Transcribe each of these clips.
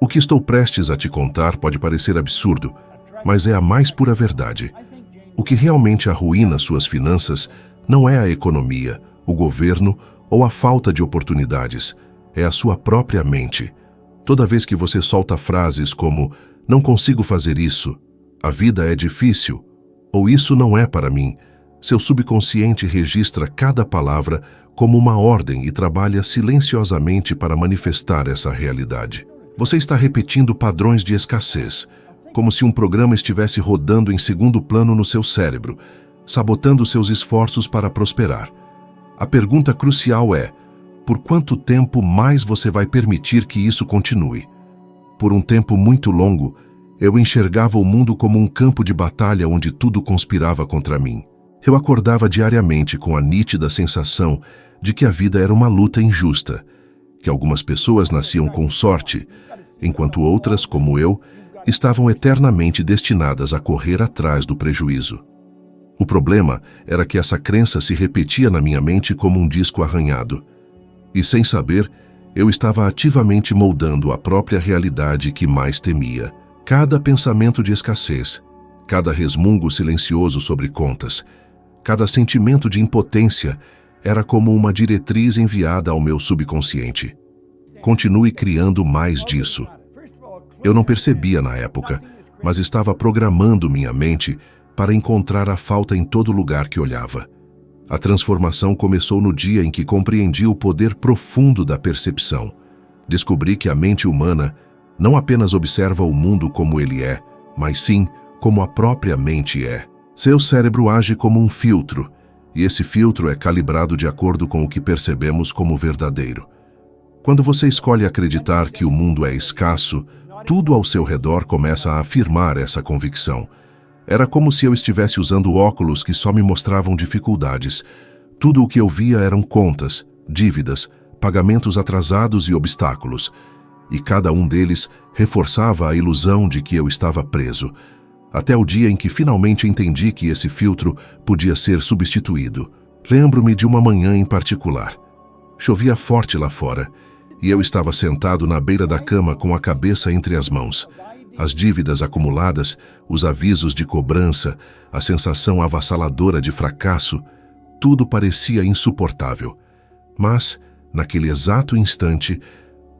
O que estou prestes a te contar pode parecer absurdo, mas é a mais pura verdade. O que realmente arruína suas finanças não é a economia, o governo ou a falta de oportunidades, é a sua própria mente. Toda vez que você solta frases como "não consigo fazer isso", "a vida é difícil" ou "isso não é para mim", seu subconsciente registra cada palavra como uma ordem e trabalha silenciosamente para manifestar essa realidade. Você está repetindo padrões de escassez, como se um programa estivesse rodando em segundo plano no seu cérebro, sabotando seus esforços para prosperar. A pergunta crucial é: por quanto tempo mais você vai permitir que isso continue? Por um tempo muito longo, eu enxergava o mundo como um campo de batalha onde tudo conspirava contra mim. Eu acordava diariamente com a nítida sensação de que a vida era uma luta injusta, que algumas pessoas nasciam com sorte, enquanto outras, como eu, estavam eternamente destinadas a correr atrás do prejuízo. O problema era que essa crença se repetia na minha mente como um disco arranhado. E sem saber, eu estava ativamente moldando a própria realidade que mais temia. Cada pensamento de escassez, cada resmungo silencioso sobre contas, cada sentimento de impotência era como uma diretriz enviada ao meu subconsciente. Continue criando mais disso. Eu não percebia na época, mas estava programando minha mente para encontrar a falta em todo lugar que olhava. A transformação começou no dia em que compreendi o poder profundo da percepção. Descobri que a mente humana não apenas observa o mundo como ele é, mas sim como a própria mente é. Seu cérebro age como um filtro, e esse filtro é calibrado de acordo com o que percebemos como verdadeiro. Quando você escolhe acreditar que o mundo é escasso, tudo ao seu redor começa a afirmar essa convicção. Era como se eu estivesse usando óculos que só me mostravam dificuldades. Tudo o que eu via eram contas, dívidas, pagamentos atrasados e obstáculos. E cada um deles reforçava a ilusão de que eu estava preso. Até o dia em que finalmente entendi que esse filtro podia ser substituído. Lembro-me de uma manhã em particular. Chovia forte lá fora, e eu estava sentado na beira da cama com a cabeça entre as mãos. As dívidas acumuladas, os avisos de cobrança, a sensação avassaladora de fracasso, tudo parecia insuportável. Mas, naquele exato instante,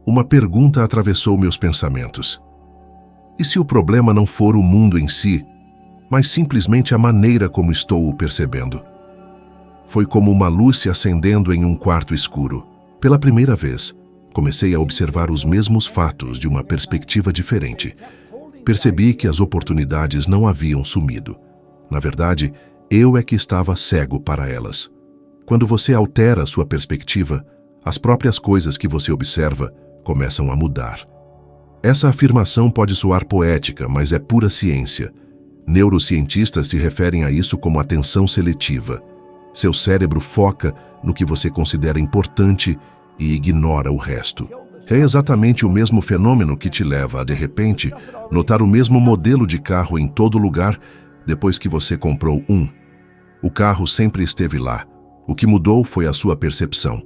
uma pergunta atravessou meus pensamentos. E se o problema não for o mundo em si, mas simplesmente a maneira como estou o percebendo? Foi como uma luz se acendendo em um quarto escuro. Pela primeira vez, comecei a observar os mesmos fatos de uma perspectiva diferente. Percebi que as oportunidades não haviam sumido. Na verdade, eu é que estava cego para elas. Quando você altera sua perspectiva, as próprias coisas que você observa começam a mudar. Essa afirmação pode soar poética, mas é pura ciência. Neurocientistas se referem a isso como atenção seletiva. Seu cérebro foca no que você considera importante e ignora o resto. É exatamente o mesmo fenômeno que te leva a, de repente, notar o mesmo modelo de carro em todo lugar depois que você comprou um. O carro sempre esteve lá. O que mudou foi a sua percepção.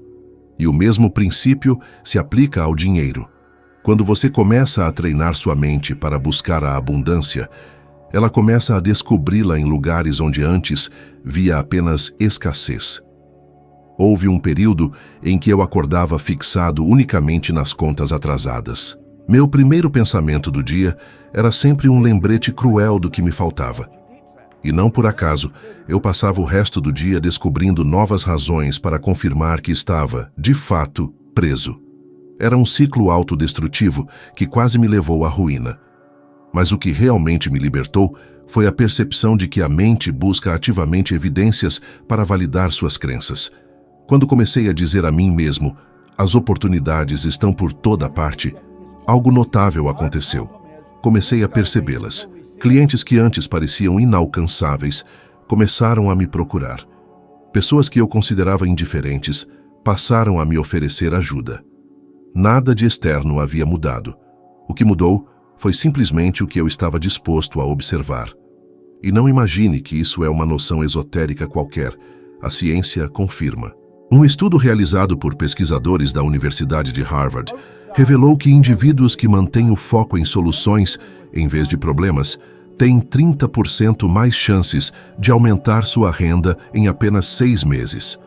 E o mesmo princípio se aplica ao dinheiro. Quando você começa a treinar sua mente para buscar a abundância, ela começa a descobri-la em lugares onde antes via apenas escassez. Houve um período em que eu acordava fixado unicamente nas contas atrasadas. Meu primeiro pensamento do dia era sempre um lembrete cruel do que me faltava. E não por acaso, eu passava o resto do dia descobrindo novas razões para confirmar que estava, de fato, preso. Era um ciclo autodestrutivo que quase me levou à ruína. Mas o que realmente me libertou foi a percepção de que a mente busca ativamente evidências para validar suas crenças. Quando comecei a dizer a mim mesmo, as oportunidades estão por toda parte, algo notável aconteceu. Comecei a percebê-las. Clientes que antes pareciam inalcançáveis começaram a me procurar. Pessoas que eu considerava indiferentes passaram a me oferecer ajuda. Nada de externo havia mudado. O que mudou foi simplesmente o que eu estava disposto a observar. E não imagine que isso é uma noção esotérica qualquer. A ciência confirma. Um estudo realizado por pesquisadores da Universidade de Harvard revelou que indivíduos que mantêm o foco em soluções, em vez de problemas, têm 30% mais chances de aumentar sua renda em apenas 6 meses.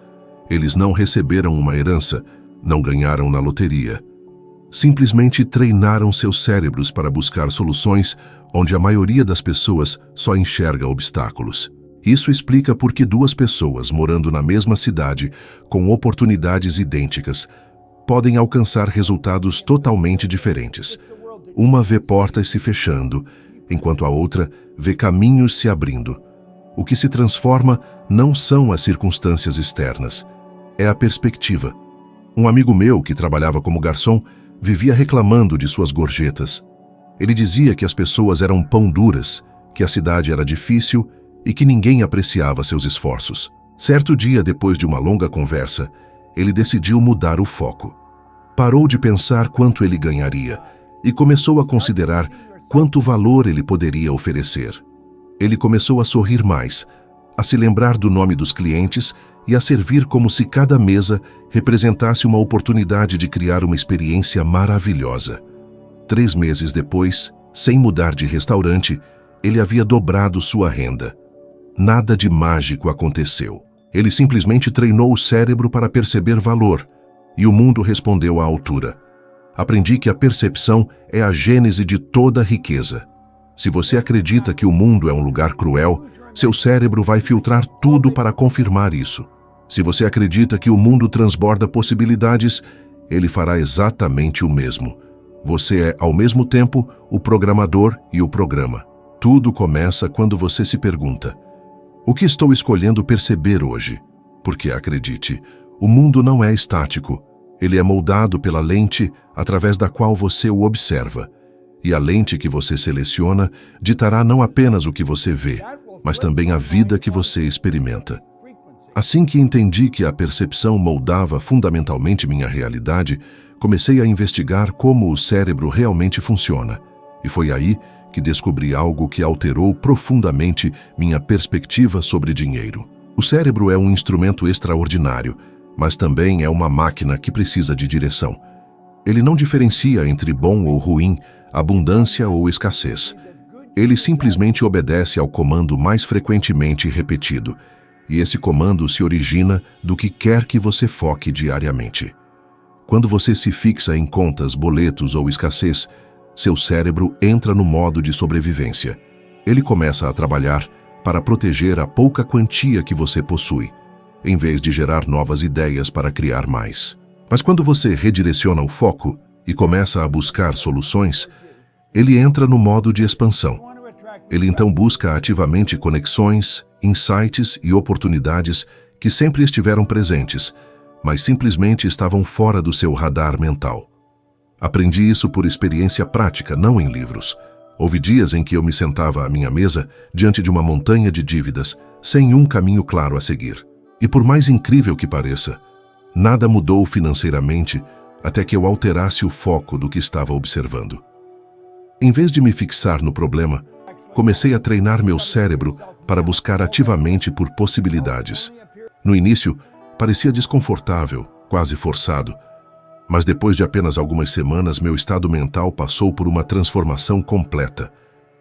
Eles não receberam uma herança, não ganharam na loteria. Simplesmente treinaram seus cérebros para buscar soluções onde a maioria das pessoas só enxerga obstáculos. Isso explica por que 2 pessoas morando na mesma cidade, com oportunidades idênticas, podem alcançar resultados totalmente diferentes. Uma vê portas se fechando, enquanto a outra vê caminhos se abrindo. O que se transforma não são as circunstâncias externas, é a perspectiva. Um amigo meu que trabalhava como garçom vivia reclamando de suas gorjetas. Ele dizia que as pessoas eram pão duras, que a cidade era difícil e que ninguém apreciava seus esforços. Certo dia, depois de uma longa conversa, ele decidiu mudar o foco. Parou de pensar quanto ele ganharia e começou a considerar quanto valor ele poderia oferecer. Ele começou a sorrir mais, a se lembrar do nome dos clientes e a servir como se cada mesa representasse uma oportunidade de criar uma experiência maravilhosa. 3 meses depois, sem mudar de restaurante, ele havia dobrado sua renda. Nada de mágico aconteceu. Ele simplesmente treinou o cérebro para perceber valor, e o mundo respondeu à altura. Aprendi que a percepção é a gênese de toda riqueza. Se você acredita que o mundo é um lugar cruel, seu cérebro vai filtrar tudo para confirmar isso. Se você acredita que o mundo transborda possibilidades, ele fará exatamente o mesmo. Você é, ao mesmo tempo, o programador e o programa. Tudo começa quando você se pergunta: o que estou escolhendo perceber hoje? Porque, acredite, o mundo não é estático. Ele é moldado pela lente através da qual você o observa. E a lente que você seleciona ditará não apenas o que você vê, mas também a vida que você experimenta. Assim que entendi que a percepção moldava fundamentalmente minha realidade, comecei a investigar como o cérebro realmente funciona. E foi aí que descobri algo que alterou profundamente minha perspectiva sobre dinheiro. O cérebro é um instrumento extraordinário, mas também é uma máquina que precisa de direção. Ele não diferencia entre bom ou ruim, abundância ou escassez. Ele simplesmente obedece ao comando mais frequentemente repetido, e esse comando se origina do que quer que você foque diariamente. Quando você se fixa em contas, boletos ou escassez, seu cérebro entra no modo de sobrevivência. Ele começa a trabalhar para proteger a pouca quantia que você possui, em vez de gerar novas ideias para criar mais. Mas quando você redireciona o foco e começa a buscar soluções, ele entra no modo de expansão. Ele então busca ativamente conexões, insights e oportunidades que sempre estiveram presentes, mas simplesmente estavam fora do seu radar mental. Aprendi isso por experiência prática, não em livros. Houve dias em que eu me sentava à minha mesa diante de uma montanha de dívidas, sem um caminho claro a seguir. E por mais incrível que pareça, nada mudou financeiramente até que eu alterasse o foco do que estava observando. Em vez de me fixar no problema, comecei a treinar meu cérebro para buscar ativamente por possibilidades. No início, parecia desconfortável, quase forçado, mas depois de apenas algumas semanas, meu estado mental passou por uma transformação completa.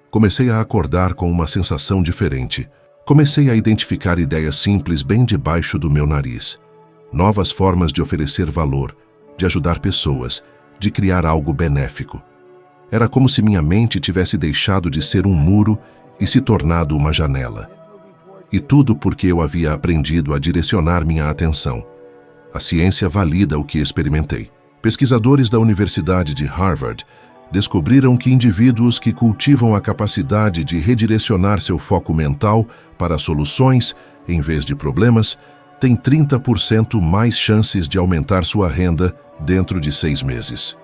Comecei a acordar com uma sensação diferente. Comecei a identificar ideias simples bem debaixo do meu nariz. Novas formas de oferecer valor, de ajudar pessoas, de criar algo benéfico. Era como se minha mente tivesse deixado de ser um muro e se tornado uma janela. E tudo porque eu havia aprendido a direcionar minha atenção. A ciência valida o que experimentei. Pesquisadores da Universidade de Harvard descobriram que indivíduos que cultivam a capacidade de redirecionar seu foco mental para soluções, em vez de problemas, têm 30% mais chances de aumentar sua renda dentro de 6 meses.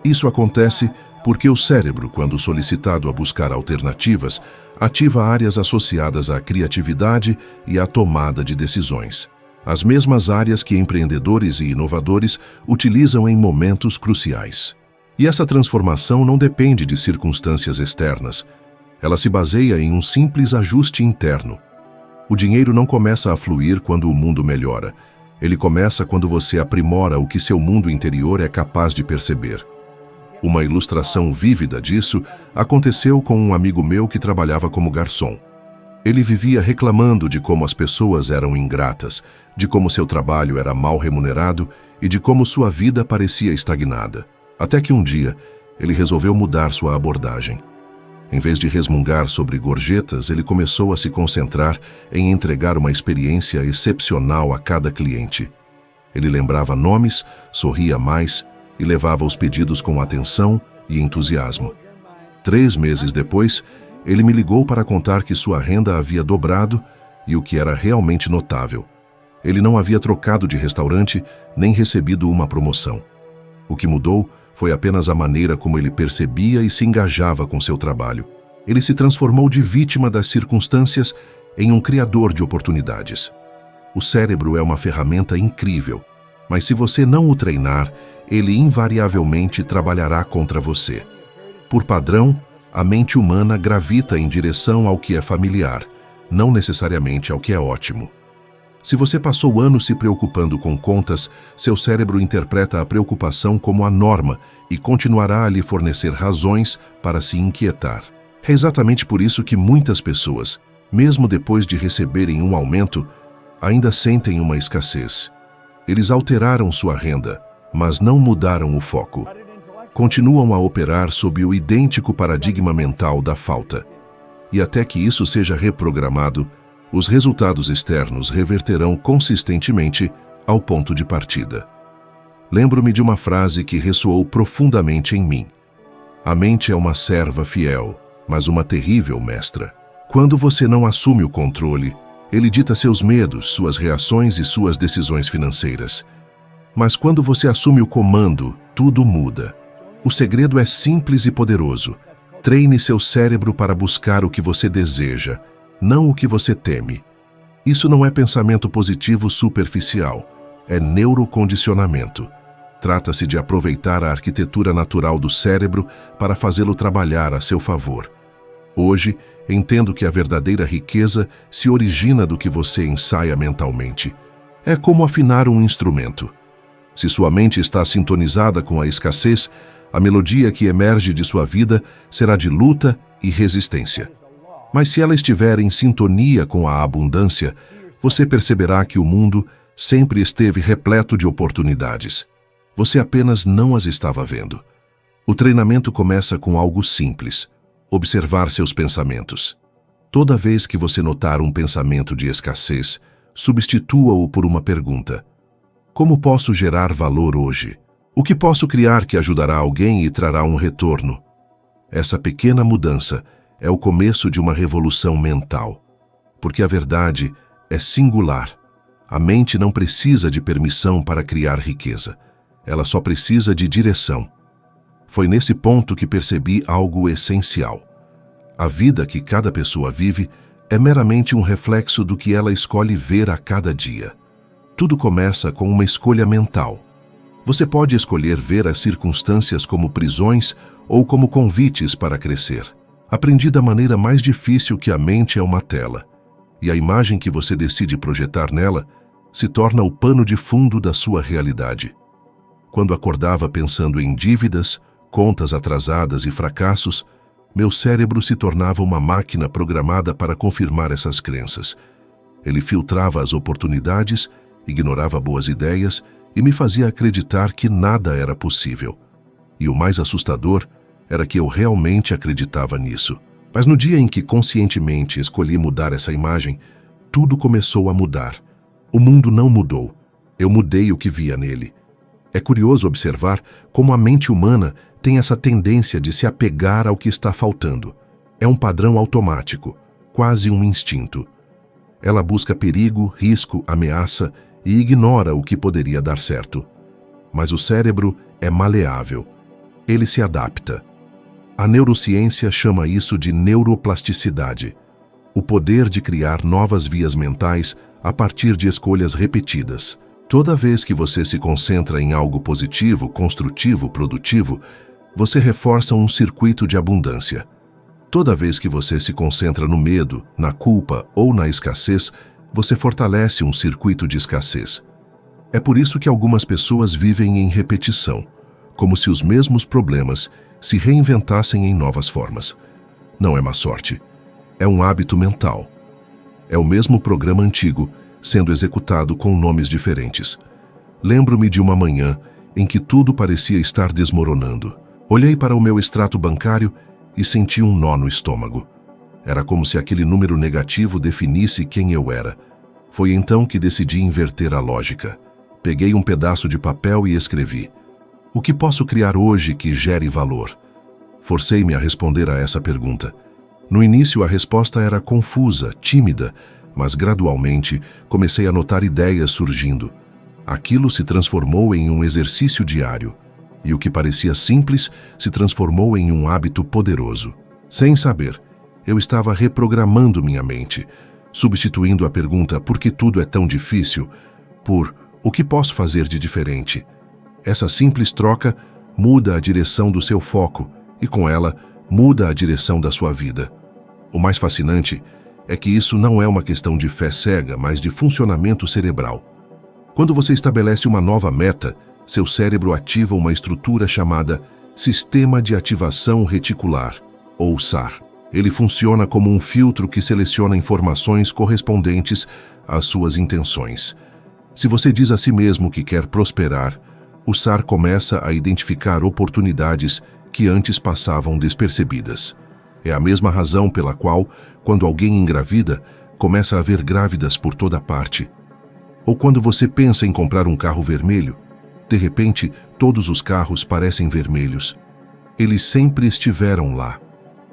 Isso acontece porque o cérebro, quando solicitado a buscar alternativas, ativa áreas associadas à criatividade e à tomada de decisões. As mesmas áreas que empreendedores e inovadores utilizam em momentos cruciais. E essa transformação não depende de circunstâncias externas. Ela se baseia em um simples ajuste interno. O dinheiro não começa a fluir quando o mundo melhora. Ele começa quando você aprimora o que seu mundo interior é capaz de perceber. Uma ilustração vívida disso aconteceu com um amigo meu que trabalhava como garçom. Ele vivia reclamando de como as pessoas eram ingratas, de como seu trabalho era mal remunerado e de como sua vida parecia estagnada. Até que um dia, ele resolveu mudar sua abordagem. Em vez de resmungar sobre gorjetas, ele começou a se concentrar em entregar uma experiência excepcional a cada cliente. Ele lembrava nomes, sorria mais e levava os pedidos com atenção e entusiasmo. 3 meses depois, ele me ligou para contar que sua renda havia dobrado e o que era realmente notável. Ele não havia trocado de restaurante nem recebido uma promoção. O que mudou foi apenas a maneira como ele percebia e se engajava com seu trabalho. Ele se transformou de vítima das circunstâncias em um criador de oportunidades. O cérebro é uma ferramenta incrível, mas se você não o treinar, ele invariavelmente trabalhará contra você. Por padrão, a mente humana gravita em direção ao que é familiar, não necessariamente ao que é ótimo. Se você passou anos se preocupando com contas, seu cérebro interpreta a preocupação como a norma e continuará a lhe fornecer razões para se inquietar. É exatamente por isso que muitas pessoas, mesmo depois de receberem um aumento, ainda sentem uma escassez. Eles alteraram sua renda, mas não mudaram o foco. Continuam a operar sob o idêntico paradigma mental da falta. E até que isso seja reprogramado, os resultados externos reverterão consistentemente ao ponto de partida. Lembro-me de uma frase que ressoou profundamente em mim. A mente é uma serva fiel, mas uma terrível mestra. Quando você não assume o controle, ele dita seus medos, suas reações e suas decisões financeiras. Mas quando você assume o comando, tudo muda. O segredo é simples e poderoso. Treine seu cérebro para buscar o que você deseja, não o que você teme. Isso não é pensamento positivo superficial, é neurocondicionamento. Trata-se de aproveitar a arquitetura natural do cérebro para fazê-lo trabalhar a seu favor. Hoje, entendo que a verdadeira riqueza se origina do que você ensaia mentalmente. É como afinar um instrumento. Se sua mente está sintonizada com a escassez, a melodia que emerge de sua vida será de luta e resistência. Mas se ela estiver em sintonia com a abundância, você perceberá que o mundo sempre esteve repleto de oportunidades. Você apenas não as estava vendo. O treinamento começa com algo simples: observar seus pensamentos. Toda vez que você notar um pensamento de escassez, substitua-o por uma pergunta: como posso gerar valor hoje? O que posso criar que ajudará alguém e trará um retorno? Essa pequena mudança é o começo de uma revolução mental. Porque a verdade é singular. A mente não precisa de permissão para criar riqueza. Ela só precisa de direção. Foi nesse ponto que percebi algo essencial. A vida que cada pessoa vive é meramente um reflexo do que ela escolhe ver a cada dia. Tudo começa com uma escolha mental. Você pode escolher ver as circunstâncias como prisões ou como convites para crescer. Aprendi da maneira mais difícil que a mente é uma tela, e a imagem que você decide projetar nela se torna o pano de fundo da sua realidade. Quando acordava pensando em dívidas, contas atrasadas e fracassos, meu cérebro se tornava uma máquina programada para confirmar essas crenças. Ele filtrava as oportunidades, ignorava boas ideias e me fazia acreditar que nada era possível. E o mais assustador era que eu realmente acreditava nisso. Mas no dia em que conscientemente escolhi mudar essa imagem, tudo começou a mudar. O mundo não mudou. Eu mudei o que via nele. É curioso observar como a mente humana tem essa tendência de se apegar ao que está faltando. É um padrão automático, quase um instinto. Ela busca perigo, risco, ameaça e ignora o que poderia dar certo. Mas o cérebro é maleável. Ele se adapta. A neurociência chama isso de neuroplasticidade, o poder de criar novas vias mentais a partir de escolhas repetidas. Toda vez que você se concentra em algo positivo, construtivo, produtivo, você reforça um circuito de abundância. Toda vez que você se concentra no medo, na culpa ou na escassez, você fortalece um circuito de escassez. É por isso que algumas pessoas vivem em repetição, como se os mesmos problemas se reinventassem em novas formas. Não é má sorte, é um hábito mental. É o mesmo programa antigo, sendo executado com nomes diferentes. Lembro-me de uma manhã em que tudo parecia estar desmoronando. Olhei para o meu extrato bancário e senti um nó no estômago. Era como se aquele número negativo definisse quem eu era. Foi então que decidi inverter a lógica. Peguei um pedaço de papel e escrevi: o que posso criar hoje que gere valor? Forcei-me a responder a essa pergunta. No início a resposta era confusa, tímida, mas gradualmente comecei a notar ideias surgindo. Aquilo se transformou em um exercício diário, e o que parecia simples se transformou em um hábito poderoso. Sem saber, eu estava reprogramando minha mente, substituindo a pergunta "por que tudo é tão difícil?" por "o que posso fazer de diferente?" Essa simples troca muda a direção do seu foco e, com ela, muda a direção da sua vida. O mais fascinante é que isso não é uma questão de fé cega, mas de funcionamento cerebral. Quando você estabelece uma nova meta, seu cérebro ativa uma estrutura chamada Sistema de Ativação Reticular, ou SAR. Ele funciona como um filtro que seleciona informações correspondentes às suas intenções. Se você diz a si mesmo que quer prosperar, o SAR começa a identificar oportunidades que antes passavam despercebidas. É a mesma razão pela qual, quando alguém engravida, começa a haver grávidas por toda parte. Ou quando você pensa em comprar um carro vermelho, de repente todos os carros parecem vermelhos. Eles sempre estiveram lá.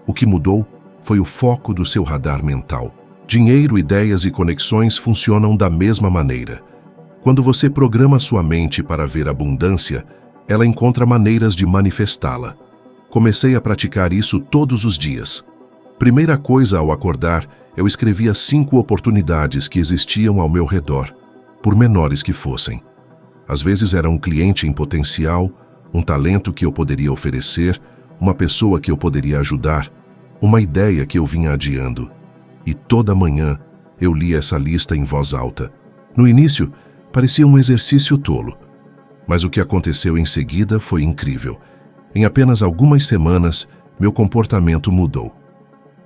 O que mudou foi o foco do seu radar mental. Dinheiro, ideias e conexões funcionam da mesma maneira. Quando você programa sua mente para ver abundância, ela encontra maneiras de manifestá-la. Comecei a praticar isso todos os dias. Primeira coisa ao acordar, eu escrevia 5 oportunidades que existiam ao meu redor, por menores que fossem. Às vezes era um cliente em potencial, um talento que eu poderia oferecer, uma pessoa que eu poderia ajudar, uma ideia que eu vinha adiando. E toda manhã eu lia essa lista em voz alta. No início, parecia um exercício tolo, mas o que aconteceu em seguida foi incrível. Em apenas algumas semanas, meu comportamento mudou.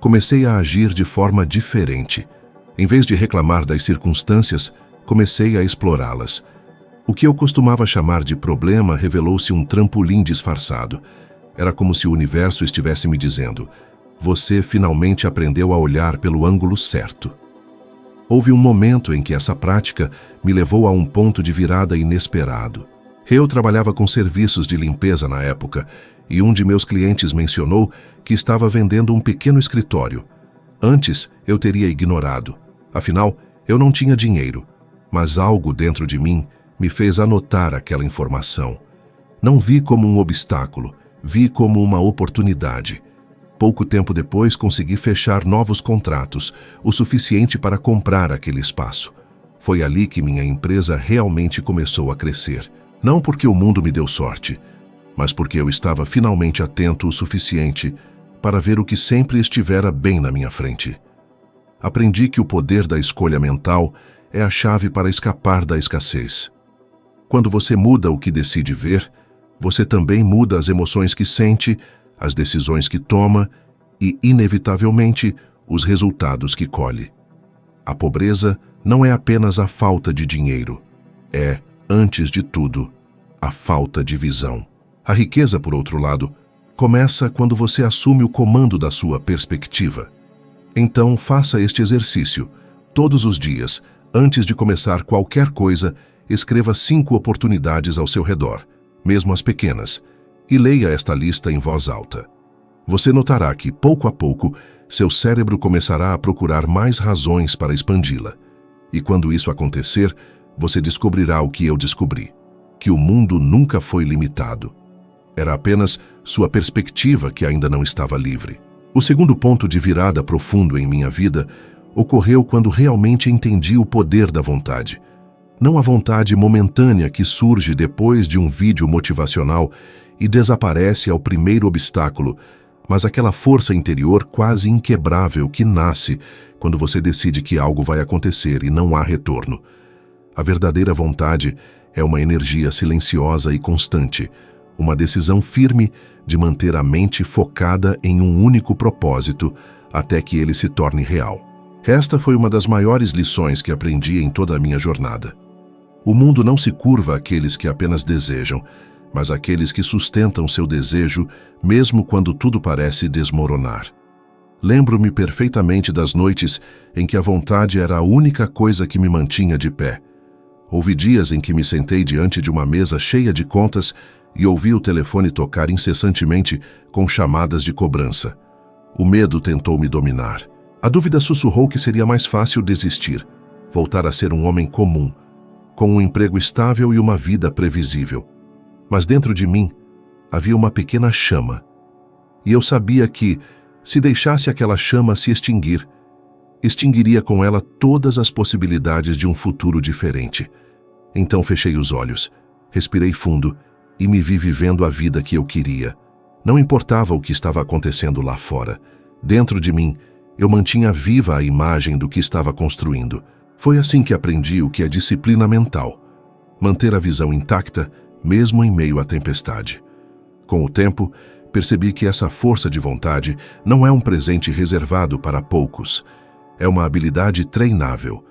Comecei a agir de forma diferente. Em vez de reclamar das circunstâncias, comecei a explorá-las. O que eu costumava chamar de problema revelou-se um trampolim disfarçado. Era como se o universo estivesse me dizendo: você finalmente aprendeu a olhar pelo ângulo certo. Houve um momento em que essa prática me levou a um ponto de virada inesperado. Eu trabalhava com serviços de limpeza na época, e um de meus clientes mencionou que estava vendendo um pequeno escritório. Antes, eu teria ignorado. Afinal, eu não tinha dinheiro, mas algo dentro de mim me fez anotar aquela informação. Não vi como um obstáculo, vi como uma oportunidade. Pouco tempo depois, consegui fechar novos contratos, o suficiente para comprar aquele espaço. Foi ali que minha empresa realmente começou a crescer. Não porque o mundo me deu sorte, mas porque eu estava finalmente atento o suficiente para ver o que sempre estivera bem na minha frente. Aprendi que o poder da escolha mental é a chave para escapar da escassez. Quando você muda o que decide ver, você também muda as emoções que sente, as decisões que toma e, inevitavelmente, os resultados que colhe. A pobreza não é apenas a falta de dinheiro, é, antes de tudo, a falta de visão. A riqueza, por outro lado, começa quando você assume o comando da sua perspectiva. Então, faça este exercício. Todos os dias, antes de começar qualquer coisa, escreva 5 oportunidades ao seu redor, mesmo as pequenas, e leia esta lista em voz alta. Você notará que, pouco a pouco, seu cérebro começará a procurar mais razões para expandi-la. E quando isso acontecer, você descobrirá o que eu descobri: que o mundo nunca foi limitado. Era apenas sua perspectiva que ainda não estava livre. O segundo ponto de virada profundo em minha vida ocorreu quando realmente entendi o poder da vontade. Não a vontade momentânea que surge depois de um vídeo motivacional e desaparece ao primeiro obstáculo, mas aquela força interior quase inquebrável que nasce quando você decide que algo vai acontecer e não há retorno. A verdadeira vontade é uma energia silenciosa e constante, uma decisão firme de manter a mente focada em um único propósito até que ele se torne real. Esta foi uma das maiores lições que aprendi em toda a minha jornada. O mundo não se curva àqueles que apenas desejam, mas àqueles que sustentam seu desejo mesmo quando tudo parece desmoronar. Lembro-me perfeitamente das noites em que a vontade era a única coisa que me mantinha de pé. Houve dias em que me sentei diante de uma mesa cheia de contas e ouvi o telefone tocar incessantemente com chamadas de cobrança. O medo tentou me dominar. A dúvida sussurrou que seria mais fácil desistir, voltar a ser um homem comum, com um emprego estável e uma vida previsível. Mas dentro de mim havia uma pequena chama, e eu sabia que, se deixasse aquela chama se extinguir, extinguiria com ela todas as possibilidades de um futuro diferente. Então fechei os olhos, respirei fundo e me vi vivendo a vida que eu queria. Não importava o que estava acontecendo lá fora. Dentro de mim, eu mantinha viva a imagem do que estava construindo. Foi assim que aprendi o que é disciplina mental. Manter a visão intacta, mesmo em meio à tempestade. Com o tempo, percebi que essa força de vontade não é um presente reservado para poucos. É uma habilidade treinável.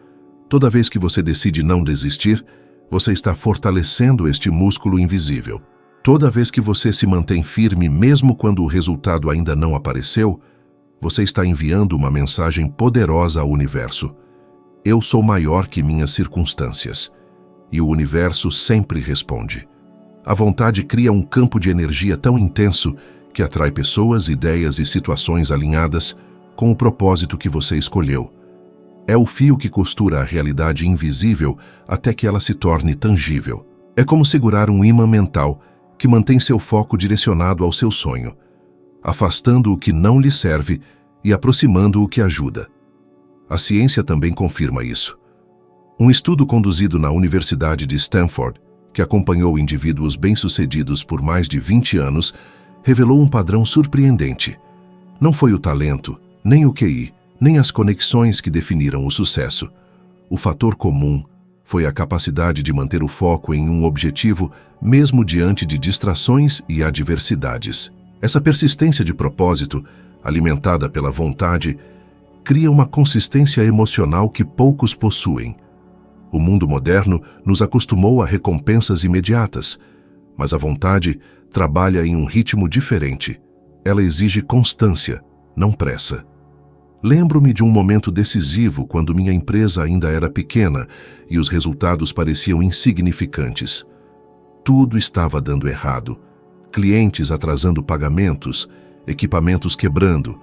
Toda vez que você decide não desistir, você está fortalecendo este músculo invisível. Toda vez que você se mantém firme mesmo quando o resultado ainda não apareceu, você está enviando uma mensagem poderosa ao universo. Eu sou maior que minhas circunstâncias. E o universo sempre responde. A vontade cria um campo de energia tão intenso que atrai pessoas, ideias e situações alinhadas com o propósito que você escolheu. É o fio que costura a realidade invisível até que ela se torne tangível. É como segurar um ímã mental que mantém seu foco direcionado ao seu sonho, afastando o que não lhe serve e aproximando o que ajuda. A ciência também confirma isso. Um estudo conduzido na Universidade de Stanford, que acompanhou indivíduos bem-sucedidos por mais de 20 anos, revelou um padrão surpreendente. Não foi o talento, nem o QI, nem as conexões que definiram o sucesso. O fator comum foi a capacidade de manter o foco em um objetivo, mesmo diante de distrações e adversidades. Essa persistência de propósito, alimentada pela vontade, cria uma consistência emocional que poucos possuem. O mundo moderno nos acostumou a recompensas imediatas, mas a vontade trabalha em um ritmo diferente. Ela exige constância, não pressa. Lembro-me de um momento decisivo quando minha empresa ainda era pequena e os resultados pareciam insignificantes. Tudo estava dando errado. Clientes atrasando pagamentos, equipamentos quebrando,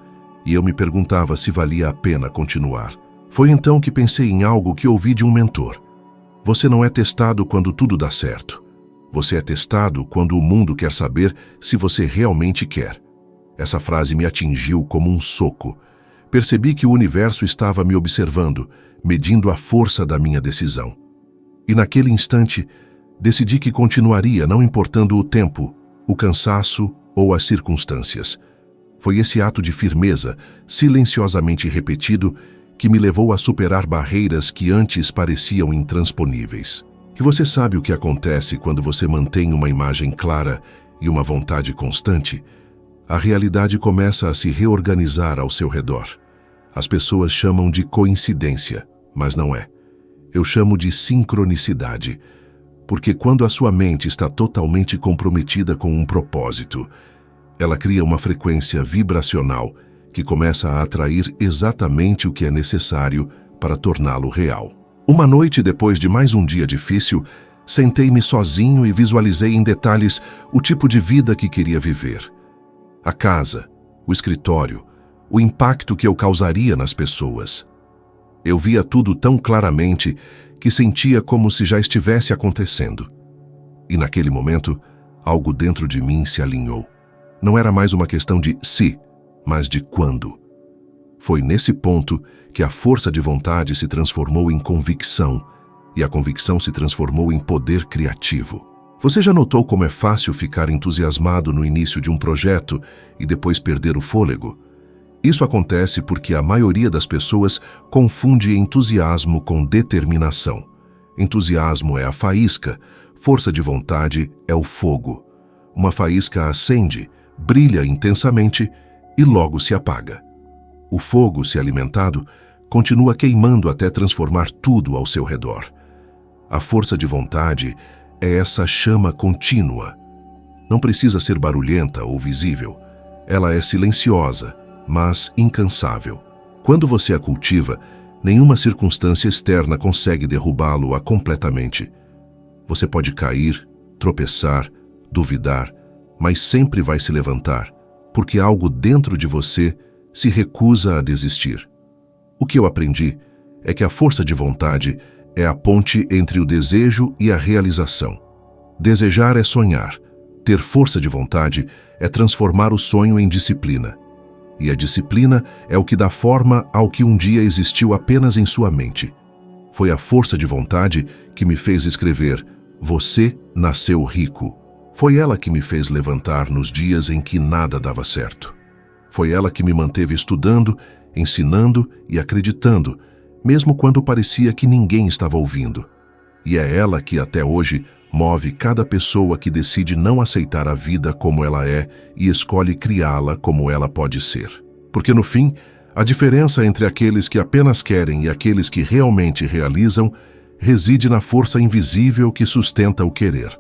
e eu me perguntava se valia a pena continuar. Foi então que pensei em algo que ouvi de um mentor. Você não é testado quando tudo dá certo. Você é testado quando o mundo quer saber se você realmente quer. Essa frase me atingiu como um soco. Percebi que o universo estava me observando, medindo a força da minha decisão. E naquele instante, decidi que continuaria, não importando o tempo, o cansaço ou as circunstâncias. Foi esse ato de firmeza, silenciosamente repetido, que me levou a superar barreiras que antes pareciam intransponíveis. E você sabe o que acontece quando você mantém uma imagem clara e uma vontade constante? A realidade começa a se reorganizar ao seu redor. As pessoas chamam de coincidência, mas não é. Eu chamo de sincronicidade, porque quando a sua mente está totalmente comprometida com um propósito, ela cria uma frequência vibracional que começa a atrair exatamente o que é necessário para torná-lo real. Uma noite depois de mais um dia difícil, sentei-me sozinho e visualizei em detalhes o tipo de vida que queria viver. A casa, o escritório, o impacto que eu causaria nas pessoas. Eu via tudo tão claramente que sentia como se já estivesse acontecendo. E naquele momento, algo dentro de mim se alinhou. Não era mais uma questão de se, mas de quando. Foi nesse ponto que a força de vontade se transformou em convicção, e a convicção se transformou em poder criativo. Você já notou como é fácil ficar entusiasmado no início de um projeto e depois perder o fôlego? Isso acontece porque a maioria das pessoas confunde entusiasmo com determinação. Entusiasmo é a faísca, força de vontade é o fogo. Uma faísca acende, brilha intensamente e logo se apaga. O fogo, se alimentado, continua queimando até transformar tudo ao seu redor. A força de vontade é essa chama contínua. Não precisa ser barulhenta ou visível. Ela é silenciosa, mas incansável. Quando você a cultiva, nenhuma circunstância externa consegue derrubá-lo completamente. Você pode cair, tropeçar, duvidar, mas sempre vai se levantar, porque algo dentro de você se recusa a desistir. O que eu aprendi é que a força de vontade é a ponte entre o desejo e a realização. Desejar é sonhar. Ter força de vontade é transformar o sonho em disciplina. E a disciplina é o que dá forma ao que um dia existiu apenas em sua mente. Foi a força de vontade que me fez escrever "Você nasceu rico". Foi ela que me fez levantar nos dias em que nada dava certo. Foi ela que me manteve estudando, ensinando e acreditando, mesmo quando parecia que ninguém estava ouvindo. E é ela que até hoje move cada pessoa que decide não aceitar a vida como ela é e escolhe criá-la como ela pode ser. Porque no fim, a diferença entre aqueles que apenas querem e aqueles que realmente realizam reside na força invisível que sustenta o querer.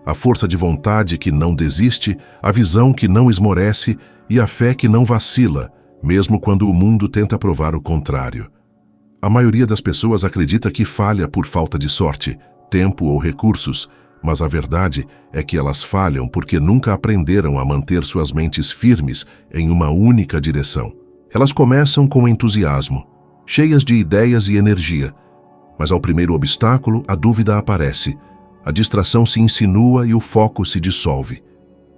A força de vontade que não desiste, a visão que não esmorece e a fé que não vacila, mesmo quando o mundo tenta provar o contrário. A maioria das pessoas acredita que falha por falta de sorte, tempo ou recursos, mas a verdade é que elas falham porque nunca aprenderam a manter suas mentes firmes em uma única direção. Elas começam com entusiasmo, cheias de ideias e energia, mas ao primeiro obstáculo a dúvida aparece, a distração se insinua e o foco se dissolve.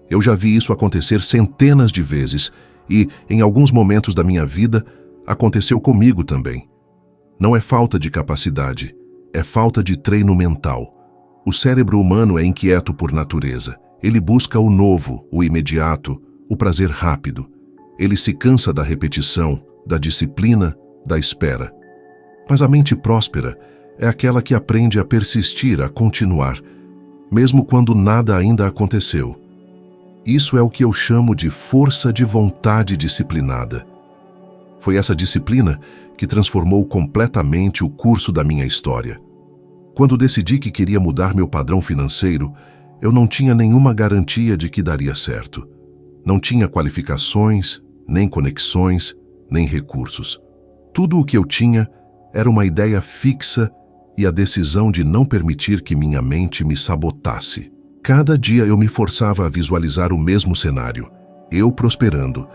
Eu já vi isso acontecer centenas de vezes e, em alguns momentos da minha vida, aconteceu comigo também. Não é falta de capacidade, é falta de treino mental. O cérebro humano é inquieto por natureza. Ele busca o novo, o imediato, o prazer rápido. Ele se cansa da repetição, da disciplina, da espera. Mas a mente próspera é aquela que aprende a persistir, a continuar, mesmo quando nada ainda aconteceu. Isso é o que eu chamo de força de vontade disciplinada. Foi essa disciplina que transformou completamente o curso da minha história. Quando decidi que queria mudar meu padrão financeiro, eu não tinha nenhuma garantia de que daria certo. Não tinha qualificações, nem conexões, nem recursos. Tudo o que eu tinha era uma ideia fixa e a decisão de não permitir que minha mente me sabotasse. Cada dia eu me forçava a visualizar o mesmo cenário, eu prosperando,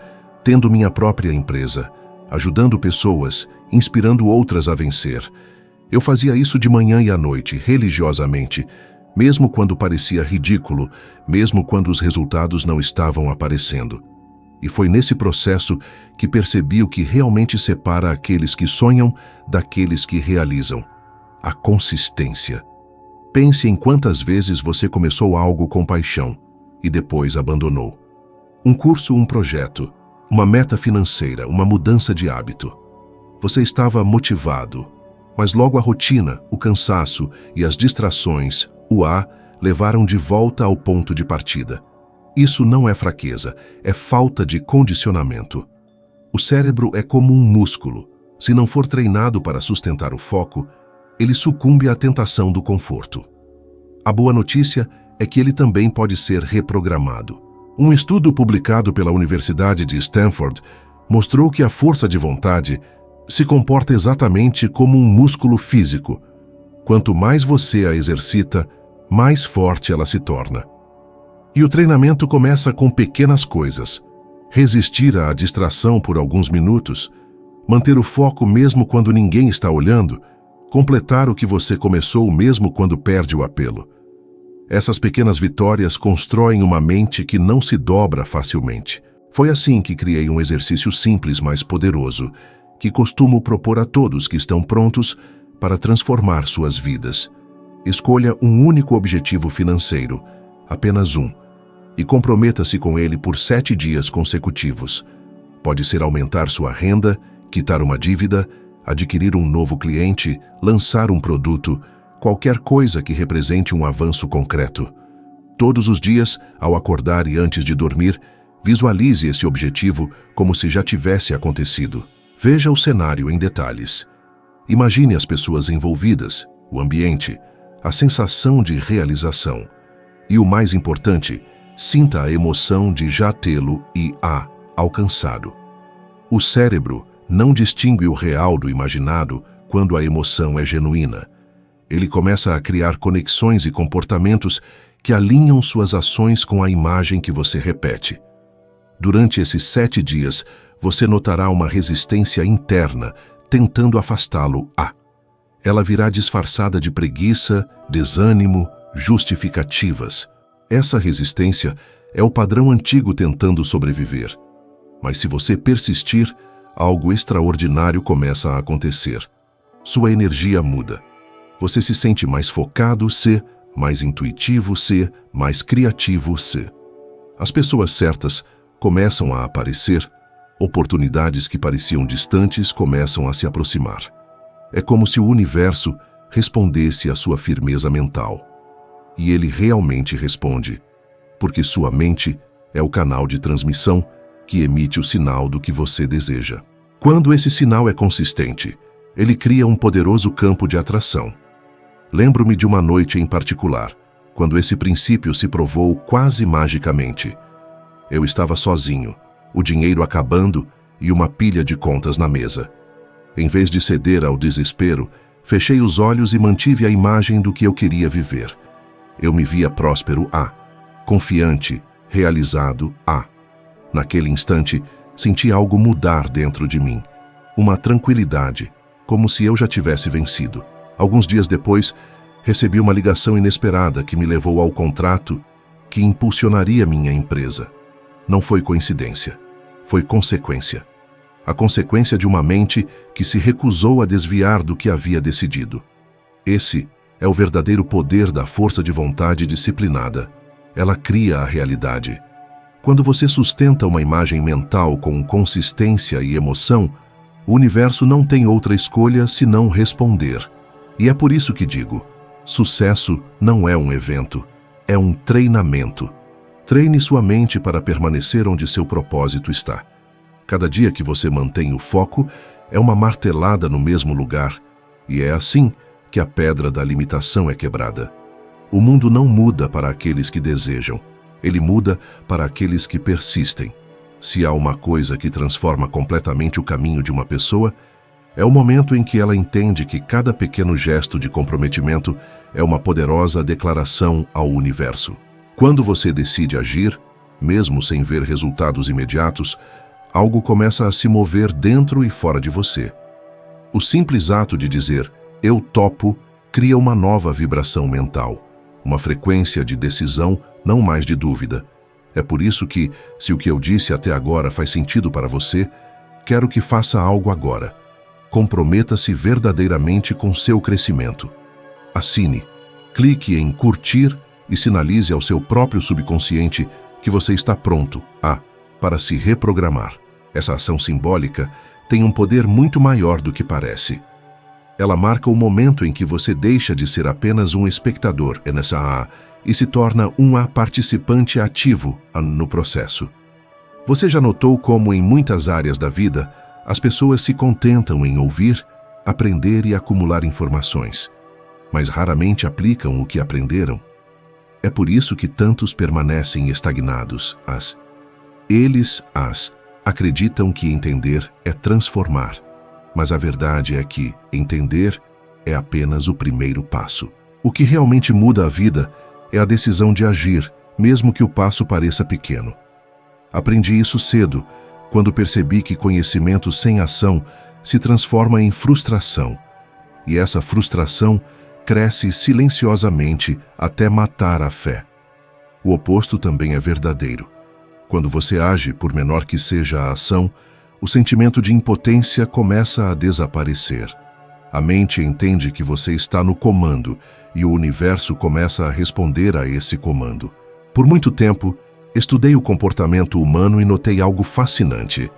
tendo minha própria empresa, ajudando pessoas, inspirando outras a vencer. Eu fazia isso de manhã e à noite, religiosamente, mesmo quando parecia ridículo, mesmo quando os resultados não estavam aparecendo. E foi nesse processo que percebi o que realmente separa aqueles que sonham daqueles que realizam: a consistência. Pense em quantas vezes você começou algo com paixão e depois abandonou. Um curso, um projeto, uma meta financeira, uma mudança de hábito. Você estava motivado, mas logo a rotina, o cansaço e as distrações, levaram de volta ao ponto de partida. Isso não é fraqueza, é falta de condicionamento. O cérebro é como um músculo. Se não for treinado para sustentar o foco, ele sucumbe à tentação do conforto. A boa notícia é que ele também pode ser reprogramado. Um estudo publicado pela Universidade de Stanford mostrou que a força de vontade se comporta exatamente como um músculo físico. Quanto mais você a exercita, mais forte ela se torna. E o treinamento começa com pequenas coisas. Resistir à distração por alguns minutos, manter o foco mesmo quando ninguém está olhando, completar o que você começou mesmo quando perde o apelo. Essas pequenas vitórias constroem uma mente que não se dobra facilmente. Foi assim que criei um exercício simples, mas poderoso, que costumo propor a todos que estão prontos para transformar suas vidas. Escolha um único objetivo financeiro, apenas um, e comprometa-se com ele por 7 dias consecutivos. Pode ser aumentar sua renda, quitar uma dívida, adquirir um novo cliente, lançar um produto, qualquer coisa que represente um avanço concreto. Todos os dias, ao acordar e antes de dormir, visualize esse objetivo como se já tivesse acontecido. Veja o cenário em detalhes. Imagine as pessoas envolvidas, o ambiente, a sensação de realização. E o mais importante, sinta a emoção de já tê-lo e alcançado. O cérebro não distingue o real do imaginado quando a emoção é genuína. Ele começa a criar conexões e comportamentos que alinham suas ações com a imagem que você repete. Durante esses 7 dias, você notará uma resistência interna tentando afastá-lo. Ela virá disfarçada de preguiça, desânimo, justificativas. Essa resistência é o padrão antigo tentando sobreviver. Mas se você persistir, algo extraordinário começa a acontecer. Sua energia muda. Você se sente mais focado, mais intuitivo, mais criativo, As pessoas certas começam a aparecer, oportunidades que pareciam distantes começam a se aproximar. É como se o universo respondesse à sua firmeza mental. E ele realmente responde, porque sua mente é o canal de transmissão que emite o sinal do que você deseja. Quando esse sinal é consistente, ele cria um poderoso campo de atração. Lembro-me de uma noite em particular, quando esse princípio se provou quase magicamente. Eu estava sozinho, o dinheiro acabando e uma pilha de contas na mesa. Em vez de ceder ao desespero, fechei os olhos e mantive a imagem do que eu queria viver. Eu me via próspero, confiante, realizado, Naquele instante, senti algo mudar dentro de mim. Uma tranquilidade, como se eu já tivesse vencido. Alguns dias depois, recebi uma ligação inesperada que me levou ao contrato que impulsionaria minha empresa. Não foi coincidência, foi consequência. A consequência de uma mente que se recusou a desviar do que havia decidido. Esse é o verdadeiro poder da força de vontade disciplinada. Ela cria a realidade. Quando você sustenta uma imagem mental com consistência e emoção, o universo não tem outra escolha senão responder. E é por isso que digo, sucesso não é um evento, é um treinamento. Treine sua mente para permanecer onde seu propósito está. Cada dia que você mantém o foco, é uma martelada no mesmo lugar, e é assim que a pedra da limitação é quebrada. O mundo não muda para aqueles que desejam, ele muda para aqueles que persistem. Se há uma coisa que transforma completamente o caminho de uma pessoa, é o momento em que ela entende que cada pequeno gesto de comprometimento é uma poderosa declaração ao universo. Quando você decide agir, mesmo sem ver resultados imediatos, algo começa a se mover dentro e fora de você. O simples ato de dizer, eu topo, cria uma nova vibração mental, uma frequência de decisão, não mais de dúvida. É por isso que, se o que eu disse até agora faz sentido para você, quero que faça algo agora. Comprometa-se verdadeiramente com seu crescimento. Assine, clique em curtir e sinalize ao seu próprio subconsciente que você está pronto para se reprogramar. Essa ação simbólica tem um poder muito maior do que parece. Ela marca o momento em que você deixa de ser apenas um espectador e se torna um participante ativo no processo. Você já notou como em muitas áreas da vida, as pessoas se contentam em ouvir, aprender e acumular informações, mas raramente aplicam o que aprenderam? É por isso que tantos permanecem estagnados. Eles acreditam que entender é transformar, mas a verdade é que entender é apenas o primeiro passo. O que realmente muda a vida é a decisão de agir, mesmo que o passo pareça pequeno. Aprendi isso cedo, quando percebi que conhecimento sem ação se transforma em frustração, e essa frustração cresce silenciosamente até matar a fé. O oposto também é verdadeiro. Quando você age, por menor que seja a ação, o sentimento de impotência começa a desaparecer. A mente entende que você está no comando e o universo começa a responder a esse comando. Por muito tempo, estudei o comportamento humano e notei algo fascinante.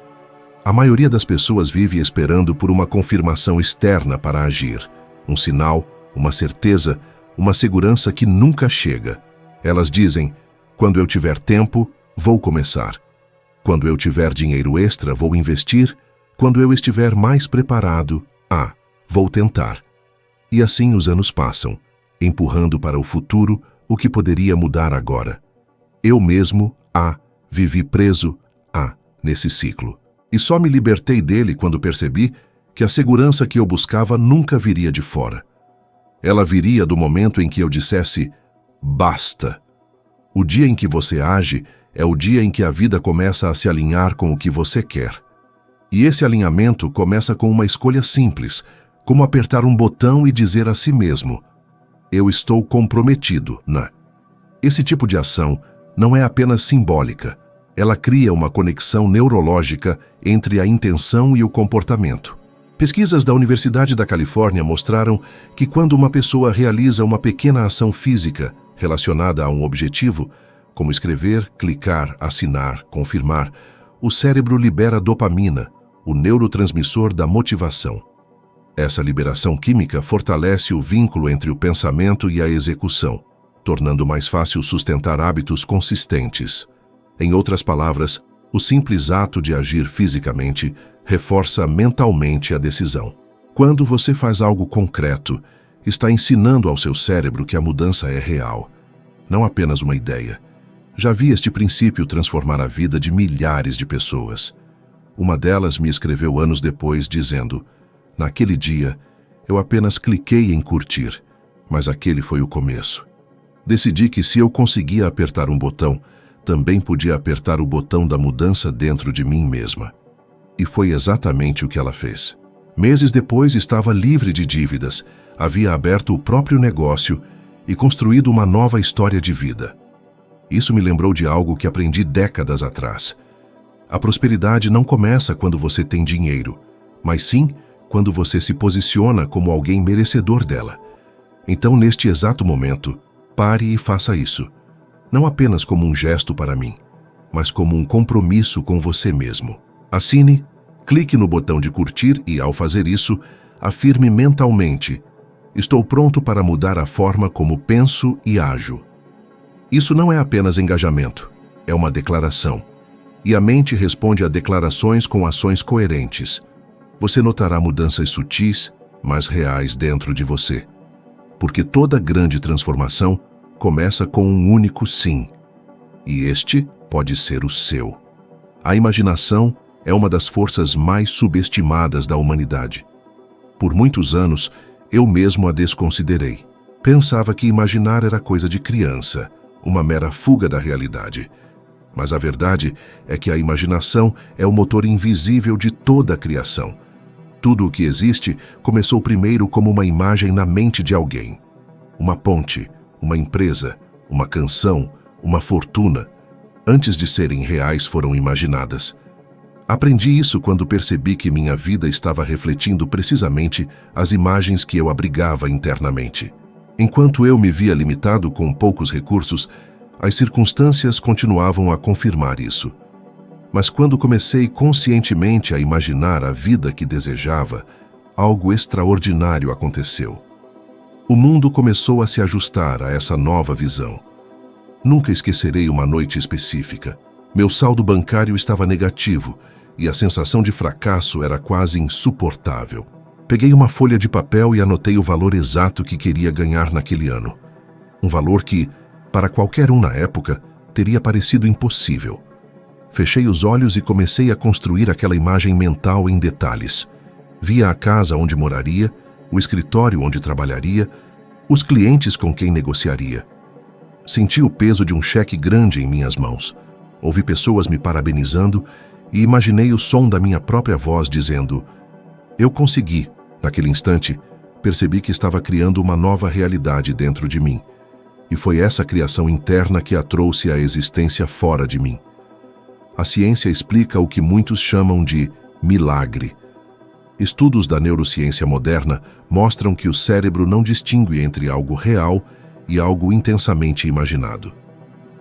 A maioria das pessoas vive esperando por uma confirmação externa para agir, um sinal, uma certeza, uma segurança que nunca chega. Elas dizem: quando eu tiver tempo, vou começar. Quando eu tiver dinheiro extra, vou investir. Quando eu estiver mais preparado, vou tentar. E assim os anos passam, empurrando para o futuro o que poderia mudar agora. Eu mesmo, vivi preso, nesse ciclo. E só me libertei dele quando percebi que a segurança que eu buscava nunca viria de fora. Ela viria do momento em que eu dissesse: basta. O dia em que você age é o dia em que a vida começa a se alinhar com o que você quer. E esse alinhamento começa com uma escolha simples, como apertar um botão e dizer a si mesmo: eu estou comprometido, Esse tipo de ação não é apenas simbólica, ela cria uma conexão neurológica entre a intenção e o comportamento. Pesquisas da Universidade da Califórnia mostraram que quando uma pessoa realiza uma pequena ação física relacionada a um objetivo, como escrever, clicar, assinar, confirmar, o cérebro libera dopamina, o neurotransmissor da motivação. Essa liberação química fortalece o vínculo entre o pensamento e a execução, tornando mais fácil sustentar hábitos consistentes. Em outras palavras, o simples ato de agir fisicamente reforça mentalmente a decisão. Quando você faz algo concreto, está ensinando ao seu cérebro que a mudança é real, não apenas uma ideia. Já vi este princípio transformar a vida de milhares de pessoas. Uma delas me escreveu anos depois dizendo: naquele dia, eu apenas cliquei em curtir, mas aquele foi o começo. Decidi que se eu conseguia apertar um botão, também podia apertar o botão da mudança dentro de mim mesma. E foi exatamente o que ela fez. Meses depois estava livre de dívidas, havia aberto o próprio negócio e construído uma nova história de vida. Isso me lembrou de algo que aprendi décadas atrás. A prosperidade não começa quando você tem dinheiro, mas sim quando você se posiciona como alguém merecedor dela. Então, neste exato momento, pare e faça isso. Não apenas como um gesto para mim, mas como um compromisso com você mesmo. Assine, clique no botão de curtir e, ao fazer isso, afirme mentalmente: estou pronto para mudar a forma como penso e ajo. Isso não é apenas engajamento, é uma declaração. E a mente responde a declarações com ações coerentes. Você notará mudanças sutis, mas reais dentro de você. Porque toda grande transformação começa com um único sim. E este pode ser o seu. A imaginação é uma das forças mais subestimadas da humanidade. Por muitos anos, eu mesmo a desconsiderei. Pensava que imaginar era coisa de criança, uma mera fuga da realidade. Mas a verdade é que a imaginação é o motor invisível de toda a criação. Tudo o que existe começou primeiro como uma imagem na mente de alguém. Uma ponte, uma empresa, uma canção, uma fortuna. Antes de serem reais, foram imaginadas. Aprendi isso quando percebi que minha vida estava refletindo precisamente as imagens que eu abrigava internamente. Enquanto eu me via limitado com poucos recursos, as circunstâncias continuavam a confirmar isso. Mas quando comecei conscientemente a imaginar a vida que desejava, algo extraordinário aconteceu. O mundo começou a se ajustar a essa nova visão. Nunca esquecerei uma noite específica. Meu saldo bancário estava negativo e a sensação de fracasso era quase insuportável. Peguei uma folha de papel e anotei o valor exato que queria ganhar naquele ano. Um valor que, para qualquer um na época, teria parecido impossível. Fechei os olhos e comecei a construir aquela imagem mental em detalhes. Via a casa onde moraria, o escritório onde trabalharia, os clientes com quem negociaria. Senti o peso de um cheque grande em minhas mãos. Ouvi pessoas me parabenizando e imaginei o som da minha própria voz dizendo: eu consegui. Naquele instante, percebi que estava criando uma nova realidade dentro de mim. E foi essa criação interna que a trouxe à existência fora de mim. A ciência explica o que muitos chamam de milagre. Estudos da neurociência moderna mostram que o cérebro não distingue entre algo real e algo intensamente imaginado.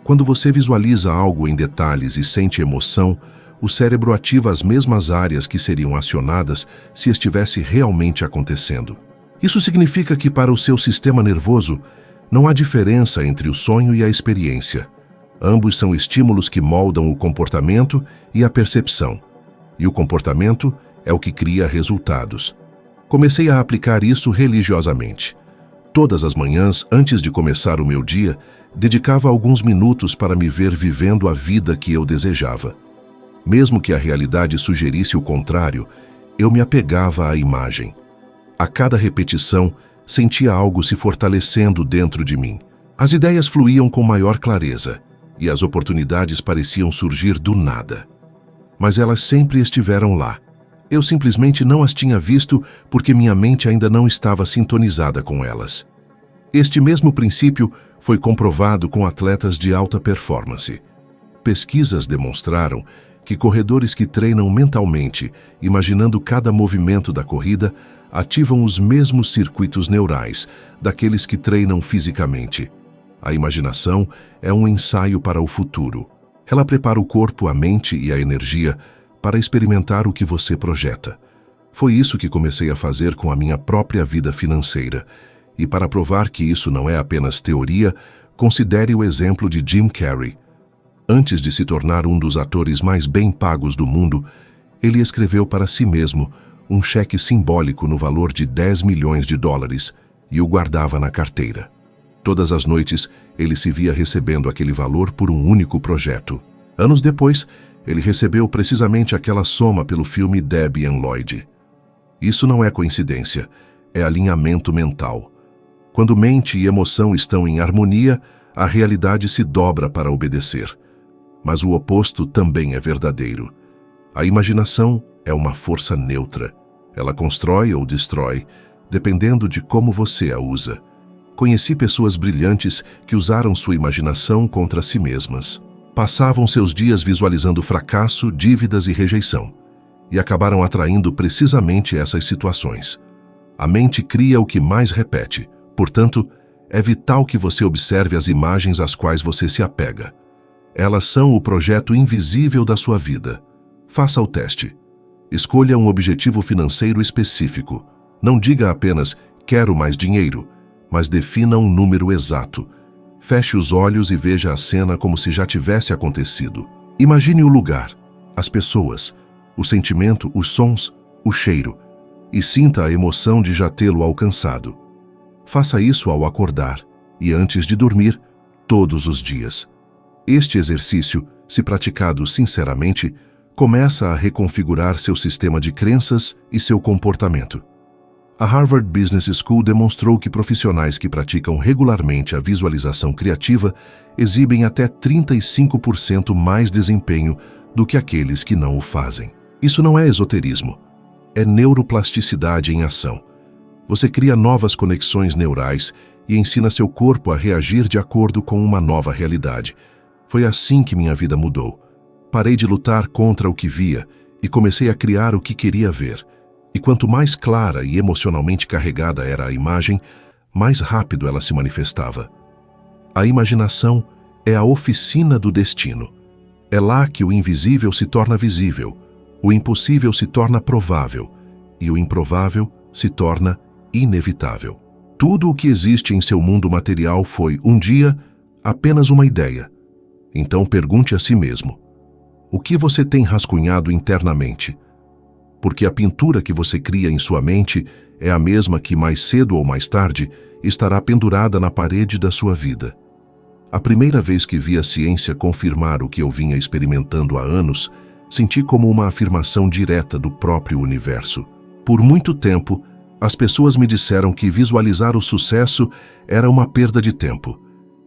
Quando você visualiza algo em detalhes e sente emoção, o cérebro ativa as mesmas áreas que seriam acionadas se estivesse realmente acontecendo. Isso significa que para o seu sistema nervoso, Não há diferença entre o sonho e a experiência. Ambos são estímulos que moldam o comportamento e a percepção. E o comportamento é o que cria resultados. Comecei a aplicar isso religiosamente. Todas as manhãs, antes de começar o meu dia, dedicava alguns minutos para me ver vivendo a vida que eu desejava. Mesmo que a realidade sugerisse o contrário, eu me apegava à imagem. A cada repetição, sentia algo se fortalecendo dentro de mim. As ideias fluíam com maior clareza e as oportunidades pareciam surgir do nada. Mas elas sempre estiveram lá. Eu simplesmente não as tinha visto porque minha mente ainda não estava sintonizada com elas. Este mesmo princípio foi comprovado com atletas de alta performance. Pesquisas demonstraram que corredores que treinam mentalmente, imaginando cada movimento da corrida, ativam os mesmos circuitos neurais daqueles que treinam fisicamente. A imaginação é um ensaio para o futuro. Ela prepara o corpo, a mente e a energia para experimentar o que você projeta. Foi isso que comecei a fazer com a minha própria vida financeira. E para provar que isso não é apenas teoria, considere o exemplo de Jim Carrey. Antes de se tornar um dos atores mais bem pagos do mundo, ele escreveu para si mesmo um cheque simbólico no valor de $10 milhões e o guardava na carteira. Todas as noites, ele se via recebendo aquele valor por um único projeto. Anos depois, ele recebeu precisamente aquela soma pelo filme Debbie and Lloyd. Isso não é coincidência, é alinhamento mental. Quando mente e emoção estão em harmonia, a realidade se dobra para obedecer. Mas o oposto também é verdadeiro. A imaginação é uma força neutra. Ela constrói ou destrói, dependendo de como você a usa. Conheci pessoas brilhantes que usaram sua imaginação contra si mesmas. Passavam seus dias visualizando fracasso, dívidas e rejeição, e acabaram atraindo precisamente essas situações. A mente cria o que mais repete, portanto, é vital que você observe as imagens às quais você se apega. Elas são o projeto invisível da sua vida. Faça o teste. Escolha um objetivo financeiro específico. Não diga apenas, quero mais dinheiro, mas defina um número exato. Feche os olhos e veja a cena como se já tivesse acontecido. Imagine o lugar, as pessoas, o sentimento, os sons, o cheiro, e sinta a emoção de já tê-lo alcançado. Faça isso ao acordar e antes de dormir, todos os dias. Este exercício, se praticado sinceramente, começa a reconfigurar seu sistema de crenças e seu comportamento. A Harvard Business School demonstrou que profissionais que praticam regularmente a visualização criativa exibem até 35% mais desempenho do que aqueles que não o fazem. Isso não é esoterismo, é neuroplasticidade em ação. Você cria novas conexões neurais e ensina seu corpo a reagir de acordo com uma nova realidade. Foi assim que minha vida mudou. Parei de lutar contra o que via e comecei a criar o que queria ver. E quanto mais clara e emocionalmente carregada era a imagem, mais rápido ela se manifestava. A imaginação é a oficina do destino. É lá que o invisível se torna visível, o impossível se torna provável e o improvável se torna inevitável. Tudo o que existe em seu mundo material foi, um dia, apenas uma ideia. Então pergunte a si mesmo: o que você tem rascunhado internamente? Porque a pintura que você cria em sua mente é a mesma que, mais cedo ou mais tarde, estará pendurada na parede da sua vida. A primeira vez que vi a ciência confirmar o que eu vinha experimentando há anos, senti como uma afirmação direta do próprio universo. Por muito tempo, as pessoas me disseram que visualizar o sucesso era uma perda de tempo,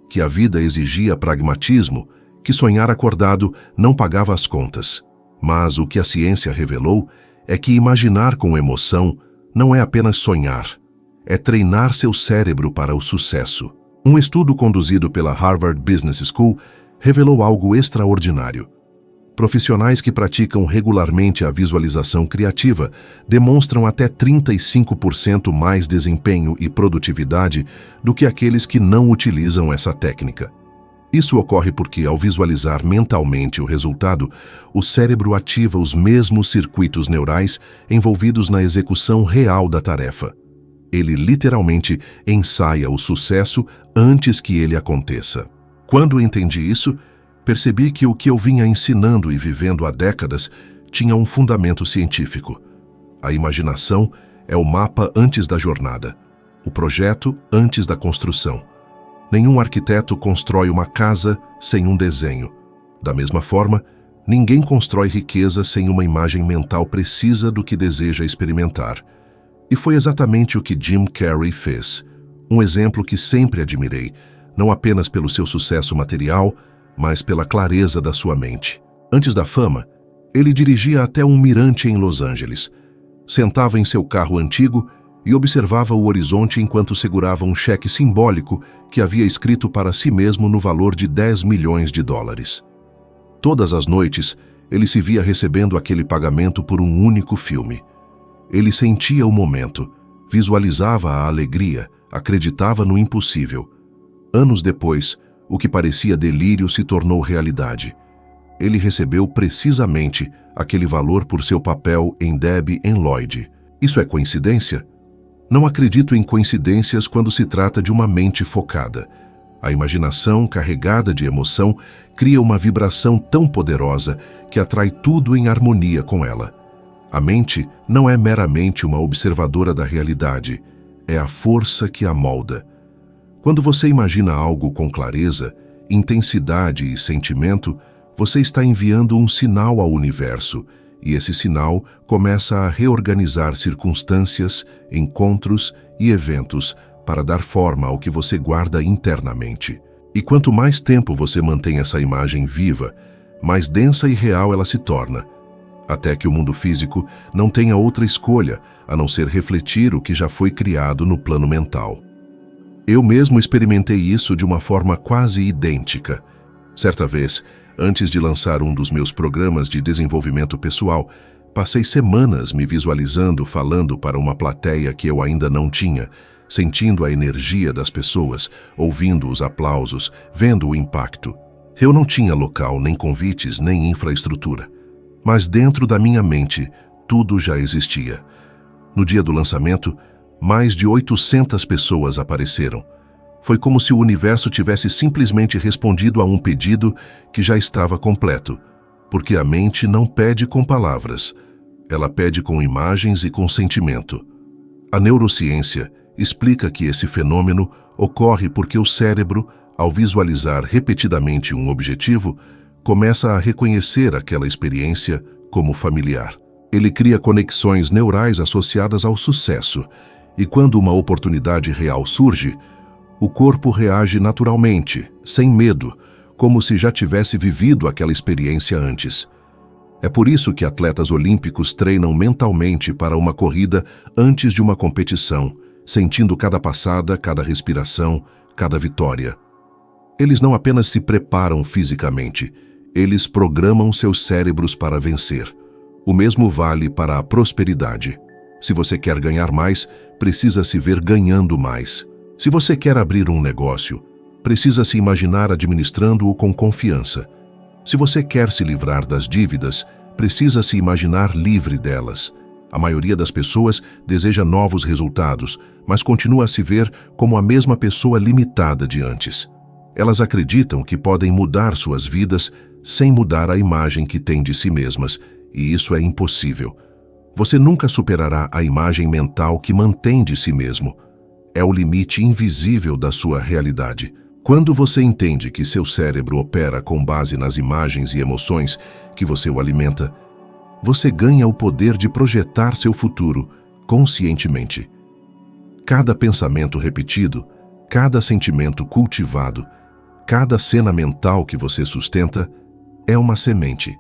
que a vida exigia pragmatismo, que sonhar acordado não pagava as contas. Mas o que a ciência revelou é que imaginar com emoção não é apenas sonhar, é treinar seu cérebro para o sucesso. Um estudo conduzido pela Harvard Business School revelou algo extraordinário. Profissionais que praticam regularmente a visualização criativa demonstram até 35% mais desempenho e produtividade do que aqueles que não utilizam essa técnica. Isso ocorre porque, ao visualizar mentalmente o resultado, o cérebro ativa os mesmos circuitos neurais envolvidos na execução real da tarefa. Ele literalmente ensaia o sucesso antes que ele aconteça. Quando entendi isso, percebi que o que eu vinha ensinando e vivendo há décadas tinha um fundamento científico. A imaginação é o mapa antes da jornada, o projeto antes da construção. Nenhum arquiteto constrói uma casa sem um desenho. Da mesma forma, ninguém constrói riqueza sem uma imagem mental precisa do que deseja experimentar. E foi exatamente o que Jim Carrey fez. Um exemplo que sempre admirei, não apenas pelo seu sucesso material, mas pela clareza da sua mente. Antes da fama, ele dirigia até um mirante em Los Angeles. Sentava em seu carro antigo e observava o horizonte enquanto segurava um cheque simbólico que havia escrito para si mesmo no valor de 10 milhões de dólares. Todas as noites, ele se via recebendo aquele pagamento por um único filme. Ele sentia o momento, visualizava a alegria, acreditava no impossível. Anos depois, o que parecia delírio se tornou realidade. Ele recebeu precisamente aquele valor por seu papel em Debbie and Lloyd. Isso é coincidência? Não acredito em coincidências quando se trata de uma mente focada. A imaginação, carregada de emoção, cria uma vibração tão poderosa que atrai tudo em harmonia com ela. A mente não é meramente uma observadora da realidade, é a força que a molda. Quando você imagina algo com clareza, intensidade e sentimento, você está enviando um sinal ao universo, e esse sinal começa a reorganizar circunstâncias, encontros e eventos para dar forma ao que você guarda internamente. E quanto mais tempo você mantém essa imagem viva, mais densa e real ela se torna, até que o mundo físico não tenha outra escolha a não ser refletir o que já foi criado no plano mental. Eu mesmo experimentei isso de uma forma quase idêntica. Certa vez, antes de lançar um dos meus programas de desenvolvimento pessoal, passei semanas me visualizando falando para uma plateia que eu ainda não tinha, sentindo a energia das pessoas, ouvindo os aplausos, vendo o impacto. Eu não tinha local, nem convites, nem infraestrutura. Mas dentro da minha mente, tudo já existia. No dia do lançamento, mais de 800 pessoas apareceram. Foi como se o universo tivesse simplesmente respondido a um pedido que já estava completo, porque a mente não pede com palavras, ela pede com imagens e com sentimento. A neurociência explica que esse fenômeno ocorre porque o cérebro, ao visualizar repetidamente um objetivo, começa a reconhecer aquela experiência como familiar. Ele cria conexões neurais associadas ao sucesso, e quando uma oportunidade real surge, o corpo reage naturalmente, sem medo, como se já tivesse vivido aquela experiência antes. É por isso que atletas olímpicos treinam mentalmente para uma corrida antes de uma competição, sentindo cada passada, cada respiração, cada vitória. Eles não apenas se preparam fisicamente, eles programam seus cérebros para vencer. O mesmo vale para a prosperidade. Se você quer ganhar mais, precisa se ver ganhando mais. Se você quer abrir um negócio, precisa se imaginar administrando-o com confiança. Se você quer se livrar das dívidas, precisa se imaginar livre delas. A maioria das pessoas deseja novos resultados, mas continua a se ver como a mesma pessoa limitada de antes. Elas acreditam que podem mudar suas vidas sem mudar a imagem que têm de si mesmas, e isso é impossível. Você nunca superará a imagem mental que mantém de si mesmo. É o limite invisível da sua realidade. Quando você entende que seu cérebro opera com base nas imagens e emoções que você o alimenta, você ganha o poder de projetar seu futuro conscientemente. Cada pensamento repetido, cada sentimento cultivado, cada cena mental que você sustenta é uma semente.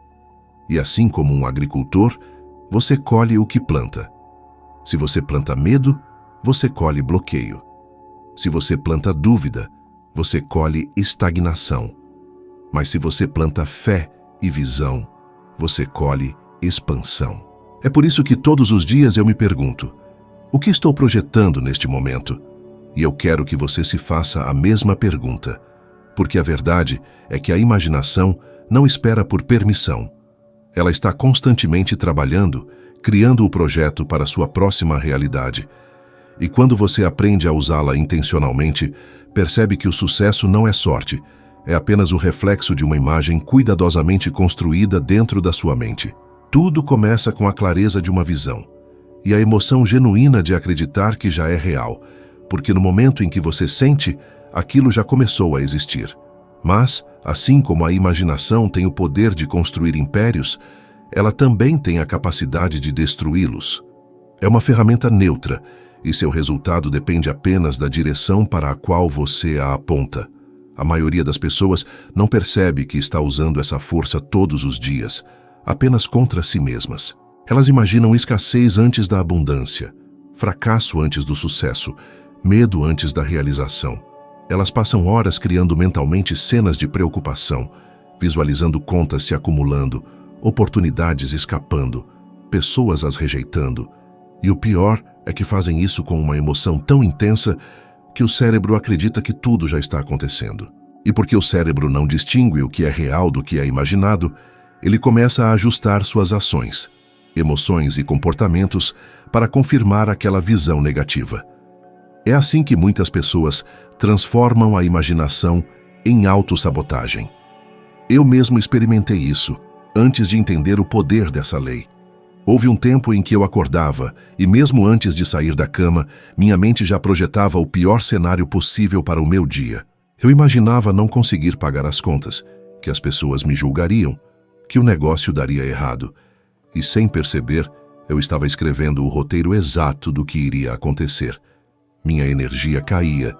E assim como um agricultor, você colhe o que planta. Se você planta medo, você colhe bloqueio. Se você planta dúvida, você colhe estagnação. Mas se você planta fé e visão, você colhe expansão. É por isso que todos os dias eu me pergunto: o que estou projetando neste momento? E eu quero que você se faça a mesma pergunta, porque a verdade é que a imaginação não espera por permissão. Ela está constantemente trabalhando, criando o projeto para sua próxima realidade. E quando você aprende a usá-la intencionalmente, percebe que o sucesso não é sorte, é apenas o reflexo de uma imagem cuidadosamente construída dentro da sua mente. Tudo começa com a clareza de uma visão e a emoção genuína de acreditar que já é real, porque no momento em que você sente, aquilo já começou a existir. Mas, assim como a imaginação tem o poder de construir impérios, ela também tem a capacidade de destruí-los. É uma ferramenta neutra, e seu resultado depende apenas da direção para a qual você a aponta. A maioria das pessoas não percebe que está usando essa força todos os dias, apenas contra si mesmas. Elas imaginam escassez antes da abundância, fracasso antes do sucesso, medo antes da realização. Elas passam horas criando mentalmente cenas de preocupação, visualizando contas se acumulando, oportunidades escapando, pessoas as rejeitando. E o pior é que fazem isso com uma emoção tão intensa que o cérebro acredita que tudo já está acontecendo. E porque o cérebro não distingue o que é real do que é imaginado, ele começa a ajustar suas ações, emoções e comportamentos para confirmar aquela visão negativa. É assim que muitas pessoas transformam a imaginação em autossabotagem. Eu mesmo experimentei isso antes de entender o poder dessa lei. Houve um tempo em que eu acordava e mesmo antes de sair da cama, minha mente já projetava o pior cenário possível para o meu dia. Eu imaginava não conseguir pagar as contas, que as pessoas me julgariam, que o negócio daria errado. E sem perceber, eu estava escrevendo o roteiro exato do que iria acontecer. Minha energia caía,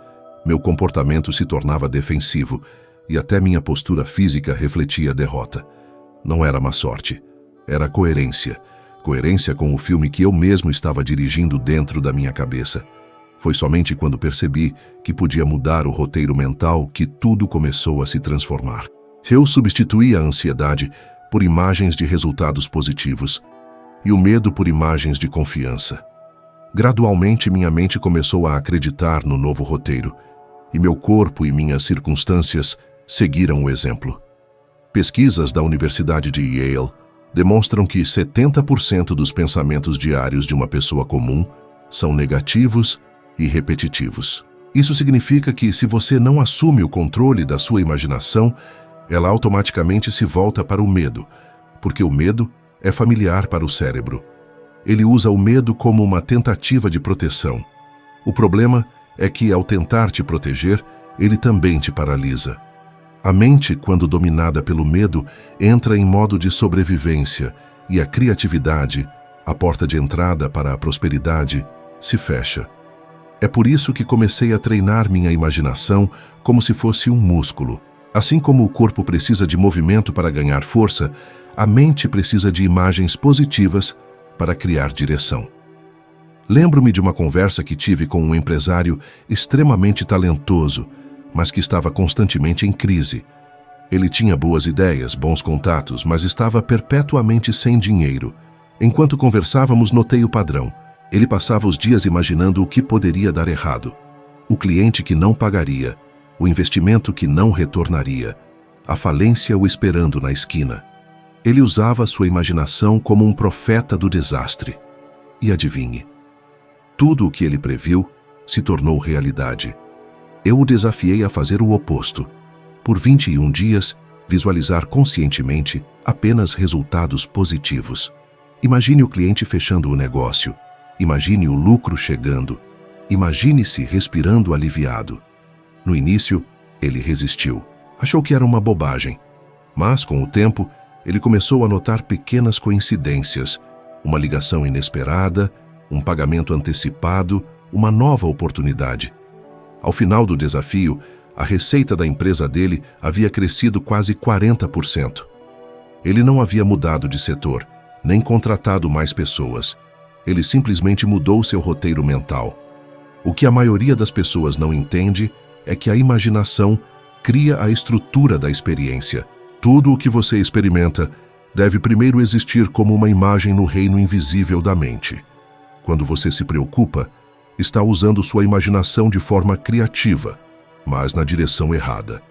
meu comportamento se tornava defensivo e até minha postura física refletia a derrota. Não era má sorte, era coerência. Coerência com o filme que eu mesmo estava dirigindo dentro da minha cabeça. Foi somente quando percebi que podia mudar o roteiro mental que tudo começou a se transformar. Eu substituí a ansiedade por imagens de resultados positivos e o medo por imagens de confiança. Gradualmente, minha mente começou a acreditar no novo roteiro e meu corpo e minhas circunstâncias seguiram o exemplo. Pesquisas da Universidade de Yale demonstram que 70% dos pensamentos diários de uma pessoa comum são negativos e repetitivos. Isso significa que, se você não assume o controle da sua imaginação, ela automaticamente se volta para o medo, porque o medo é familiar para o cérebro. Ele usa o medo como uma tentativa de proteção. O problema é que, ao tentar te proteger, ele também te paralisa. A mente, quando dominada pelo medo, entra em modo de sobrevivência e a criatividade, a porta de entrada para a prosperidade, se fecha. É por isso que comecei a treinar minha imaginação como se fosse um músculo. Assim como o corpo precisa de movimento para ganhar força, a mente precisa de imagens positivas para criar direção. Lembro-me de uma conversa que tive com um empresário extremamente talentoso, mas que estava constantemente em crise. Ele tinha boas ideias, bons contatos, mas estava perpetuamente sem dinheiro. Enquanto conversávamos, notei o padrão. Ele passava os dias imaginando o que poderia dar errado. O cliente que não pagaria, o investimento que não retornaria, a falência o esperando na esquina. Ele usava sua imaginação como um profeta do desastre. E adivinhe, tudo o que ele previu se tornou realidade. Eu o desafiei a fazer o oposto. Por 21 dias, visualizar conscientemente apenas resultados positivos. Imagine o cliente fechando o negócio. Imagine o lucro chegando. Imagine-se respirando aliviado. No início, ele resistiu. Achou que era uma bobagem. Mas, com o tempo, ele começou a notar pequenas coincidências. Uma ligação inesperada, um pagamento antecipado, uma nova oportunidade. Ao final do desafio, a receita da empresa dele havia crescido quase 40%. Ele não havia mudado de setor, nem contratado mais pessoas. Ele simplesmente mudou seu roteiro mental. O que a maioria das pessoas não entende é que a imaginação cria a estrutura da experiência. Tudo o que você experimenta deve primeiro existir como uma imagem no reino invisível da mente. Quando você se preocupa, está usando sua imaginação de forma criativa, mas na direção errada.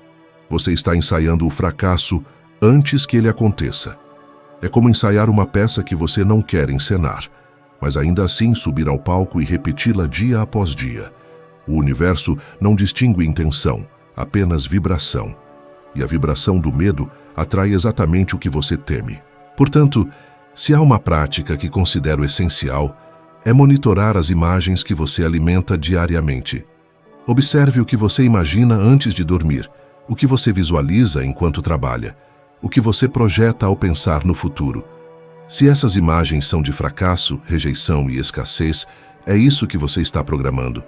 Você está ensaiando o fracasso antes que ele aconteça. É como ensaiar uma peça que você não quer encenar, mas ainda assim subir ao palco e repeti-la dia após dia. O universo não distingue intenção, apenas vibração. E a vibração do medo atrai exatamente o que você teme. Portanto, se há uma prática que considero essencial, é monitorar as imagens que você alimenta diariamente. Observe o que você imagina antes de dormir, o que você visualiza enquanto trabalha, o que você projeta ao pensar no futuro. Se essas imagens são de fracasso, rejeição e escassez, é isso que você está programando.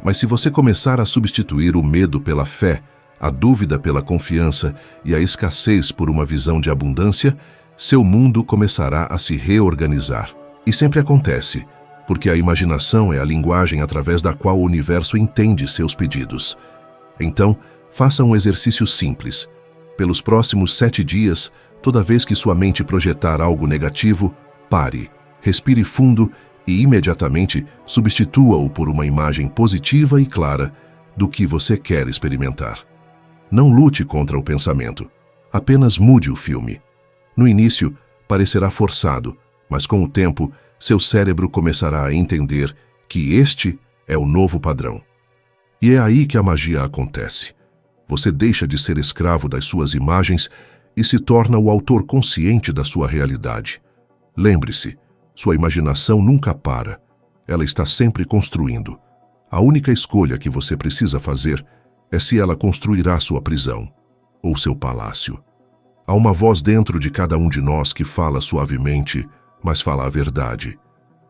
Mas se você começar a substituir o medo pela fé, a dúvida pela confiança e a escassez por uma visão de abundância, seu mundo começará a se reorganizar. E sempre acontece, porque a imaginação é a linguagem através da qual o universo entende seus pedidos. Então, faça um exercício simples. Pelos próximos 7 dias, toda vez que sua mente projetar algo negativo, pare, respire fundo e imediatamente substitua-o por uma imagem positiva e clara do que você quer experimentar. Não lute contra o pensamento, apenas mude o filme. No início, parecerá forçado, mas com o tempo, seu cérebro começará a entender que este é o novo padrão. E é aí que a magia acontece. Você deixa de ser escravo das suas imagens e se torna o autor consciente da sua realidade. Lembre-se, sua imaginação nunca para. Ela está sempre construindo. A única escolha que você precisa fazer é se ela construirá sua prisão ou seu palácio. Há uma voz dentro de cada um de nós que fala suavemente, mas fala a verdade.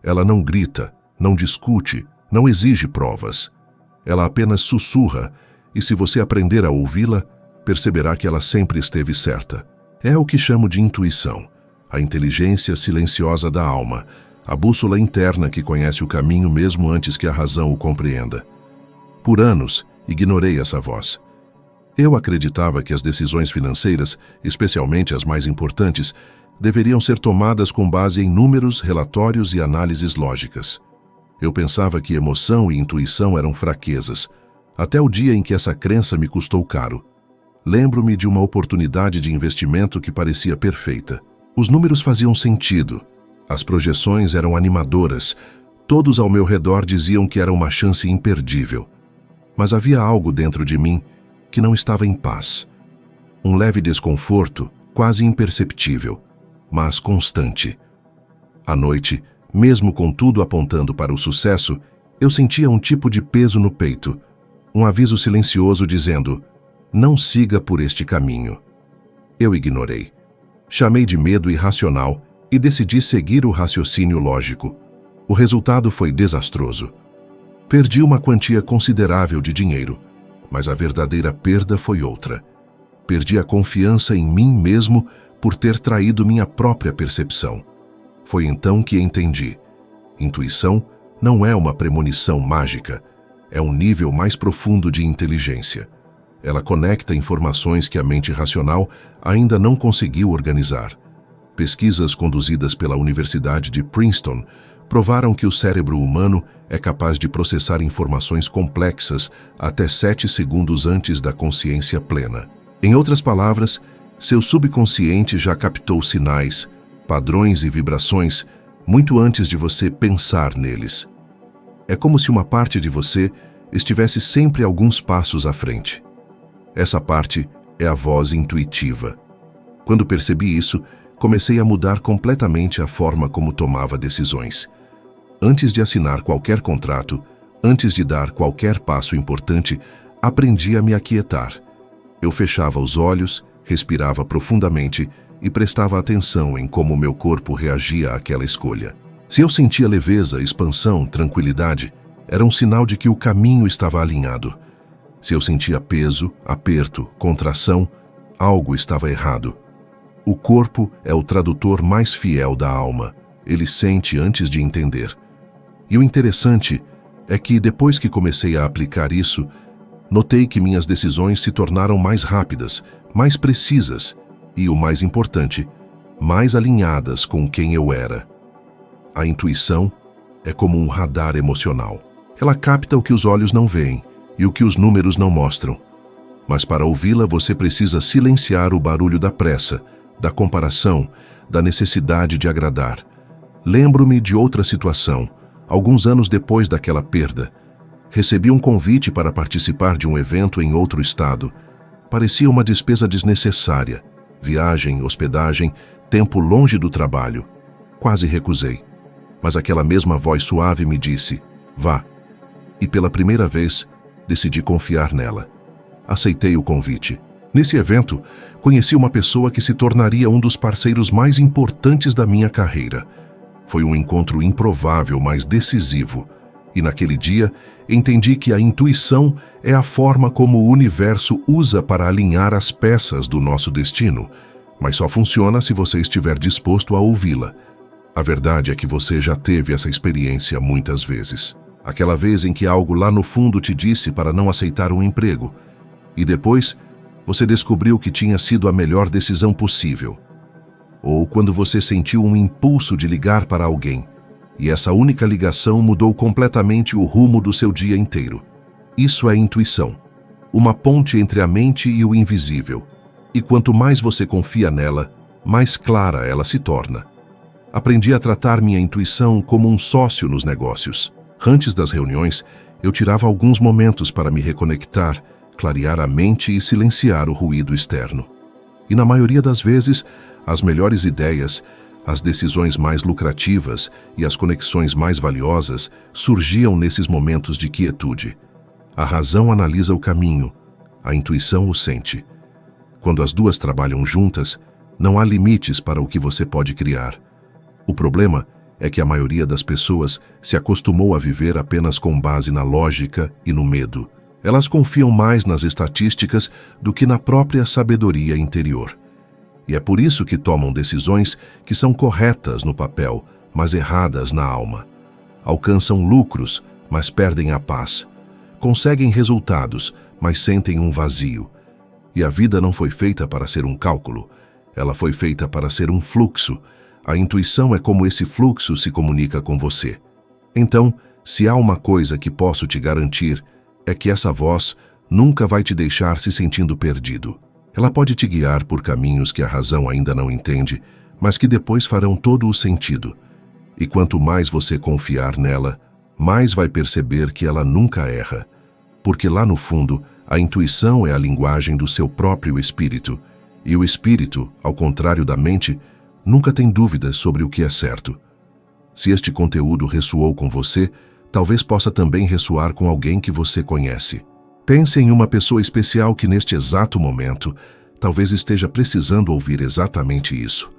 Ela não grita, não discute, não exige provas. Ela apenas sussurra, e se você aprender a ouvi-la, perceberá que ela sempre esteve certa. É o que chamo de intuição, a inteligência silenciosa da alma, a bússola interna que conhece o caminho mesmo antes que a razão o compreenda. Por anos, ignorei essa voz. Eu acreditava que as decisões financeiras, especialmente as mais importantes, deveriam ser tomadas com base em números, relatórios e análises lógicas. Eu pensava que emoção e intuição eram fraquezas, até o dia em que essa crença me custou caro. Lembro-me de uma oportunidade de investimento que parecia perfeita. Os números faziam sentido, as projeções eram animadoras, todos ao meu redor diziam que era uma chance imperdível. Mas havia algo dentro de mim que não estava em paz. Um leve desconforto, quase imperceptível, mas constante. À noite, mesmo com tudo apontando para o sucesso, eu sentia um tipo de peso no peito, um aviso silencioso dizendo: não siga por este caminho. Eu ignorei. Chamei de medo irracional e decidi seguir o raciocínio lógico. O resultado foi desastroso. Perdi uma quantia considerável de dinheiro, mas a verdadeira perda foi outra. Perdi a confiança em mim mesmo por ter traído minha própria percepção. Foi então que entendi. Intuição não é uma premonição mágica, é um nível mais profundo de inteligência. Ela conecta informações que a mente racional ainda não conseguiu organizar. Pesquisas conduzidas pela Universidade de Princeton provaram que o cérebro humano é capaz de processar informações complexas até 7 segundos antes da consciência plena. Em outras palavras, seu subconsciente já captou sinais, padrões e vibrações muito antes de você pensar neles. É como se uma parte de você estivesse sempre alguns passos à frente. Essa parte é a voz intuitiva. Quando percebi isso, comecei a mudar completamente a forma como tomava decisões. Antes de assinar qualquer contrato, antes de dar qualquer passo importante, aprendi a me aquietar. Eu fechava os olhos, respirava profundamente e prestava atenção em como meu corpo reagia àquela escolha. Se eu sentia leveza, expansão, tranquilidade, era um sinal de que o caminho estava alinhado. Se eu sentia peso, aperto, contração, algo estava errado. O corpo é o tradutor mais fiel da alma. Ele sente antes de entender. E o interessante é que, depois que comecei a aplicar isso, notei que minhas decisões se tornaram mais rápidas, mais precisas e, o mais importante, mais alinhadas com quem eu era. A intuição é como um radar emocional. Ela capta o que os olhos não veem e o que os números não mostram. Mas para ouvi-la você precisa silenciar o barulho da pressa, da comparação, da necessidade de agradar. Lembro-me de outra situação, alguns anos depois daquela perda. Recebi um convite para participar de um evento em outro estado. Parecia uma despesa desnecessária. Viagem, hospedagem, tempo longe do trabalho. Quase recusei. Mas aquela mesma voz suave me disse, vá. E pela primeira vez, decidi confiar nela. Aceitei o convite. Nesse evento, conheci uma pessoa que se tornaria um dos parceiros mais importantes da minha carreira. Foi um encontro improvável, mas decisivo. E naquele dia, entendi que a intuição é a forma como o universo usa para alinhar as peças do nosso destino, mas só funciona se você estiver disposto a ouvi-la. A verdade é que você já teve essa experiência muitas vezes. Aquela vez em que algo lá no fundo te disse para não aceitar um emprego, e depois você descobriu que tinha sido a melhor decisão possível. Ou quando você sentiu um impulso de ligar para alguém, e essa única ligação mudou completamente o rumo do seu dia inteiro. Isso é intuição, uma ponte entre a mente e o invisível. E quanto mais você confia nela, mais clara ela se torna. Aprendi a tratar minha intuição como um sócio nos negócios. Antes das reuniões, eu tirava alguns momentos para me reconectar, clarear a mente e silenciar o ruído externo. E na maioria das vezes, as melhores ideias, as decisões mais lucrativas e as conexões mais valiosas surgiam nesses momentos de quietude. A razão analisa o caminho, a intuição o sente. Quando as duas trabalham juntas, não há limites para o que você pode criar. O problema é que a maioria das pessoas se acostumou a viver apenas com base na lógica e no medo. Elas confiam mais nas estatísticas do que na própria sabedoria interior. E é por isso que tomam decisões que são corretas no papel, mas erradas na alma. Alcançam lucros, mas perdem a paz. Conseguem resultados, mas sentem um vazio. E a vida não foi feita para ser um cálculo. Ela foi feita para ser um fluxo. A intuição é como esse fluxo se comunica com você. Então, se há uma coisa que posso te garantir, é que essa voz nunca vai te deixar se sentindo perdido. Ela pode te guiar por caminhos que a razão ainda não entende, mas que depois farão todo o sentido. E quanto mais você confiar nela, mais vai perceber que ela nunca erra. Porque lá no fundo, a intuição é a linguagem do seu próprio espírito. E o espírito, ao contrário da mente, nunca tem dúvidas sobre o que é certo. Se este conteúdo ressoou com você, talvez possa também ressoar com alguém que você conhece. Pense em uma pessoa especial que neste exato momento talvez esteja precisando ouvir exatamente isso.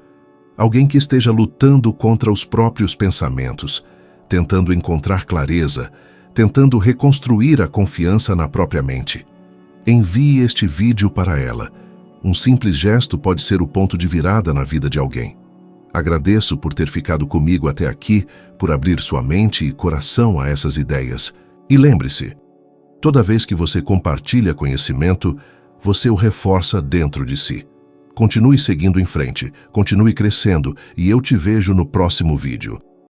Alguém que esteja lutando contra os próprios pensamentos, tentando encontrar clareza, tentando reconstruir a confiança na própria mente. Envie este vídeo para ela. Um simples gesto pode ser o ponto de virada na vida de alguém. Agradeço por ter ficado comigo até aqui, por abrir sua mente e coração a essas ideias. E lembre-se, toda vez que você compartilha conhecimento, você o reforça dentro de si. Continue seguindo em frente, continue crescendo e eu te vejo no próximo vídeo.